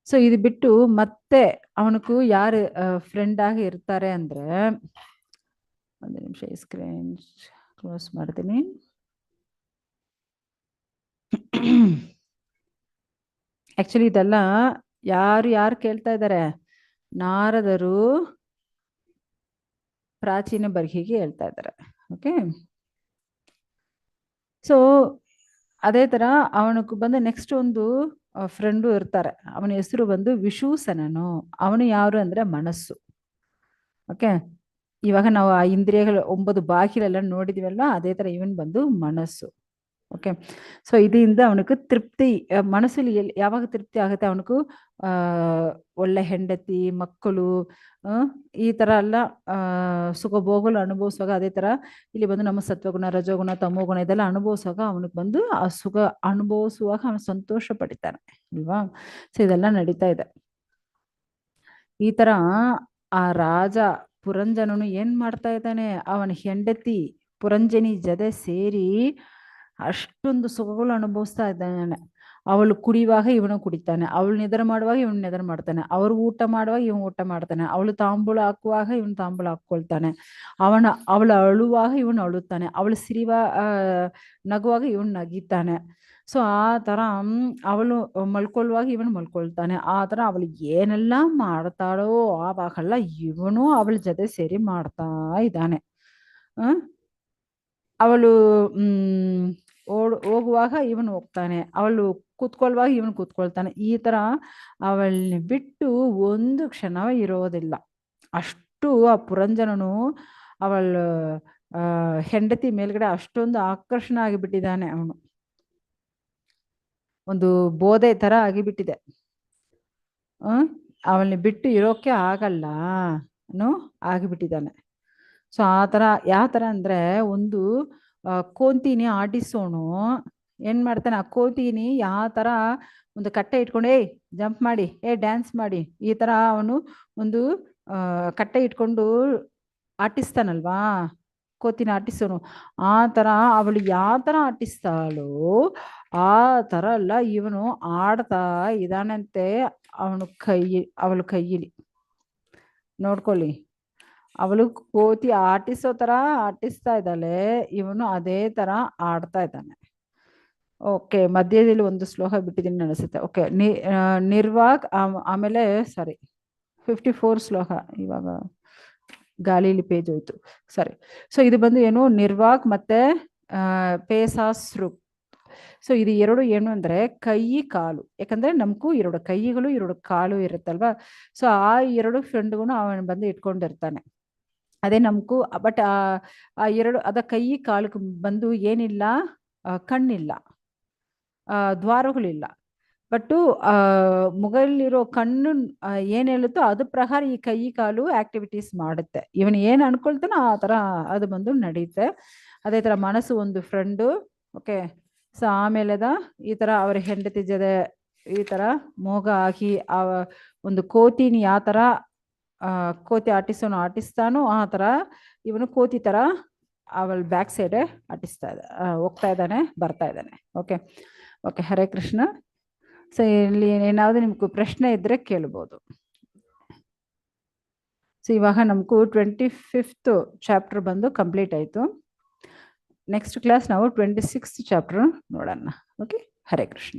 ಸೊ ಇದು ಬಿಟ್ಟು ಮತ್ತೆ ಅವನಕ್ಕೂ ಯಾರು ಫ್ರೆಂಡ್ ಆಗಿ ಇರ್ತಾರೆ ಅಂದ್ರೆ, ಒಂದು ನಿಮಿಷ ಸ್ಕ್ರೀನ್ ಕ್ಲೋಸ್ ಮಾಡ್ತೀನಿ. ಆಕ್ಚುಲಿ ಇದೆಲ್ಲ ಯಾರು ಕೇಳ್ತಾ ಇದ್ದಾರೆ? ನಾರದರು ಪ್ರಾಚೀನ ಬರ್ಹಿಗೆ ಹೇಳ್ತಾ ಇದ್ದಾರೆ. ಓಕೆ, ಸೊ ಅದೇ ತರ ಅವನಿಗೆ ಬಂದು ನೆಕ್ಸ್ಟ್ ಒಂದು ಫ್ರೆಂಡು ಇರ್ತಾರೆ. ಅವನ ಹೆಸರು ಬಂದು ವಿಷೂಸನನು. ಅವನು ಯಾರು ಅಂದ್ರೆ ಮನಸ್ಸು. ಓಕೆ, ಇವಾಗ ನಾವು ಆ ಇಂದ್ರಿಯಗಳು 9 ಬಾಗಿಲೆಲ್ಲ ನೋಡಿದಿವಲ್ಲ, ಅದೇ ತರ ಇವನ್ ಬಂದು ಮನಸ್ಸು. ಓಕೆ, ಸೊ ಇದರಿಂದ ಅವನಿಗೆ ತೃಪ್ತಿ, ಮನಸ್ಸಲ್ಲಿ ಯಾವಾಗ ತೃಪ್ತಿ ಆಗುತ್ತೆ ಅವನಿಗೂ ಒಳ್ಳೆ ಹೆಂಡತಿ, ಮಕ್ಕಳು, ಈ ತರ ಎಲ್ಲ ಸುಖ ಭೋಗಗಳು ಅನುಭವಿಸುವಾಗ, ಅದೇ ತರ ಇಲ್ಲಿ ಬಂದು ನಮ್ಮ ಸತ್ವಗುಣ, ರಜೋಗುಣ, ತಮೋಗುಣ ಇದೆಲ್ಲ ಅನುಭವಿಸುವಾಗ ಅವನಿಗೆ ಬಂದು ಆ ಸುಖ ಅನುಭವಿಸುವಾಗ ಅವನು ಸಂತೋಷ ಪಡಿತಾನೆ ಅಲ್ವಾ. ಸೊ ಇದೆಲ್ಲ ನಡೀತಾ ಇದೆ. ಈ ತರ ಆ ರಾಜ ಪುರಂಜನನು ಏನ್ ಮಾಡ್ತಾ ಇದ್ದಾನೆ? ಅವನ ಹೆಂಡತಿ ಪುರಂಜನಿ ಜೊತೆ ಸೇರಿ ಅಷ್ಟೊಂದು ಸುಖಗಳು ಅನುಭವಿಸ್ತಾ ಇದ್ದಾನೆ. ಅವಳು ಕುಡಿಯುವಾಗ ಇವನು ಕುಡಿತಾನೆ, ಅವಳು ನಿದ್ರೆ ಮಾಡುವಾಗ ಇವನು ನಿದ್ರೆ ಮಾಡ್ತಾನೆ, ಅವರು ಊಟ ಮಾಡುವಾಗ ಇವನು ಊಟ ಮಾಡ್ತಾನೆ, ಅವಳು ತಾಂಬೂಲ ಹಾಕುವಾಗ ಇವನು ತಾಂಬೂಲ ಹಾಕ್ಕೊಳ್ತಾನೆ, ಅವಳು ಅಳುವಾಗ ಇವನು ಅಳುತ್ತಾನೆ, ಅವಳು ನಗುವಾಗ ಇವನು ನಗಿತಾನೆ. ಸೊ ಆ ತರ ಅವಳು ಮಲ್ಕೊಳ್ಳುವಾಗ ಇವನು ಮಲ್ಕೊಳ್ತಾನೆ. ಆ ತರ ಅವಳು ಏನೆಲ್ಲ ಮಾಡ್ತಾಳೋ ಆವಾಗೆಲ್ಲ ಇವನು ಅವಳ ಜೊತೆ ಸೇರಿ ಮಾಡ್ತಾ ಇದ್ದಾನೆ. ಅವಳು ಹೋಗುವಾಗ ಇವನು ಹೋಗ್ತಾನೆ, ಅವಳು ಕೂತ್ಕೊಳ್ಳುವಾಗ ಇವನು ಕೂತ್ಕೊಳ್ತಾನೆ. ಈ ತರ ಅವಳನ್ನ ಬಿಟ್ಟು ಒಂದು ಕ್ಷಣ ಇರೋದಿಲ್ಲ. ಅಷ್ಟು ಆ ಪುರಂಜನನು ಅವಳ ಹೆಂಡತಿ ಮೇಲ್ಗಡೆ ಅಷ್ಟೊಂದು ಆಕರ್ಷಣ ಆಗಿಬಿಟ್ಟಿದ್ದಾನೆ. ಅವನು ಒಂದು ಬೋಧೆ ತರ ಆಗಿಬಿಟ್ಟಿದೆ. ಅವಳನ್ನ ಬಿಟ್ಟು ಇರೋಕೆ ಆಗಲ್ಲ ಆಗಿಬಿಟ್ಟಿದ್ದಾನೆ. ಸೊ ಆ ತರ ಯಾವ ತರ ಅಂದ್ರೆ, ಒಂದು ಕೋತಿನಿ ಆಡಿಸೋನು ಏನ್ ಮಾಡ್ತಾನೆ? ಆ ಕೋತಿನಿ ಯಾವ ತರ ಒಂದು ಕಟ್ಟೆ ಇಟ್ಕೊಂಡು ಜಂಪ್ ಮಾಡಿ, ಡ್ಯಾನ್ಸ್ ಮಾಡಿ, ಈ ತರ ಅವನು ಒಂದು ಕಟ್ಟೆ ಇಟ್ಕೊಂಡು ಆಟಿಸ್ತಾನಲ್ವಾ. ಕೋತಿನ ಆಟಿಸೋನು ಆ ಥರ ಅವಳು ಯಾವ ಥರ ಆಟಿಸ್ತಾಳೋ ಆ ಥರ ಅಲ್ಲ ಇವನು ಆಡ್ತಾ ಇದಾನಂತೆ ಅವಳ ಕೈಯಲ್ಲಿ ನೋಡ್ಕೊಳ್ಳಿ. ಅವಳು ಕೋತಿ ಆಟಿಸೋ ಥರ ಆಟಿಸ್ತಾ ಇದ್ದಾಳೆ, ಇವನು ಅದೇ ಥರ ಆಡ್ತಾ ಇದ್ದಾನೆ. ಓಕೆ, ಮಧ್ಯದಲ್ಲಿ ಒಂದು ಶ್ಲೋಕ ಬಿಟ್ಟಿದ್ದೀನಿ ಅನಿಸುತ್ತೆ. ಓಕೆ, ನಿರ್ವಾಗ್ ಆಮೇಲೆ ಸಾರಿ 54 ಶ್ಲೋಕ, ಇವಾಗ ಗಾಳಿಲಿ ಪೇಜ್ ಹೋಯ್ತು, ಸರಿ. ಸೊ ಇದು ಬಂದು ಏನು, ನಿರ್ವಾಗ್ ಮತ್ತೆ ಪೇಸಾಸ್ರು. ಸೊ ಇದು ಎರಡು ಏನು ಅಂದ್ರೆ ಕೈ ಕಾಲು, ಯಾಕಂದ್ರೆ ನಮಗೂ ಎರಡು ಕೈಗಳು ಎರಡು ಕಾಲು ಇರುತ್ತಲ್ವಾ. ಸೊ ಆ ಎರಡು ಫ್ರೆಂಡ್ಗೂ ಅವನು ಬಂದು ಇಟ್ಕೊಂಡಿರ್ತಾನೆ. ಅದೇ ನಮಗೂ ಬಟ್ ಆ ಎರಡು ಅದ ಕೈ ಕಾಲು ಬಂದು ಏನಿಲ್ಲ, ಕಣ್ಣಿಲ್ಲ, ದ್ವಾರಗಳಿಲ್ಲ. ಬಟ್ಟು ಮುಗಲಿರೋ ಕಣ್ಣು ಏನ್ ಹೇಳುತ್ತೋ ಅದು ಪ್ರಕಾರ ಈ ಕೈ ಕಾಲು ಆಕ್ಟಿವಿಟೀಸ್ ಮಾಡುತ್ತೆ. ಇವನು ಏನ್ ಅನ್ಕೊಳ್ತಾನೋ ಆ ತರ ಅದು ಬಂದು ನಡೆಯುತ್ತೆ. ಅದೇ ತರ ಮನಸ್ಸು ಒಂದು ಫ್ರೆಂಡು. ಓಕೆ, ಸೊ ಆಮೇಲೆದ ಈ ತರ ಅವ್ರ ಹೆಂಡತಿ ಜೊತೆ ಈ ತರ ಮೋಗ ಆಗಿ ಆ ಒಂದು ಕೋತಿನ ಯಾವ ತರ ಕೋತಿ ಆಟಿಸ್ತಾನೋ ಆ ತರ ಇವನು ಕೋತಿ ತರ ಅವಳ ಬ್ಯಾಕ್ ಸೈಡ್ ಹೋಗ್ತಾ ಇದ್ದಾನೆ, ಬರ್ತಾ ಇದ್ದಾನೆ. Okay okay, Hare Krishna. So ಇಲ್ಲಿ ಏನಾದ್ರು ನಿಮ್ಗೆ ಪ್ರಶ್ನೆ ಇದ್ರೆ ಕೇಳ್ಬೋದು. ಸೊ ಇವಾಗ ನಮಗೂ 25th ಚಾಪ್ಟರ್ ಬಂದು ಕಂಪ್ಲೀಟ್ ಆಯಿತು. ನೆಕ್ಸ್ಟ್ ಕ್ಲಾಸ್ ನಾವು 26th ಚಾಪ್ಟರ್ ನೋಡೋಣ. ಓಕೆ, ಹರೇ ಕೃಷ್ಣ.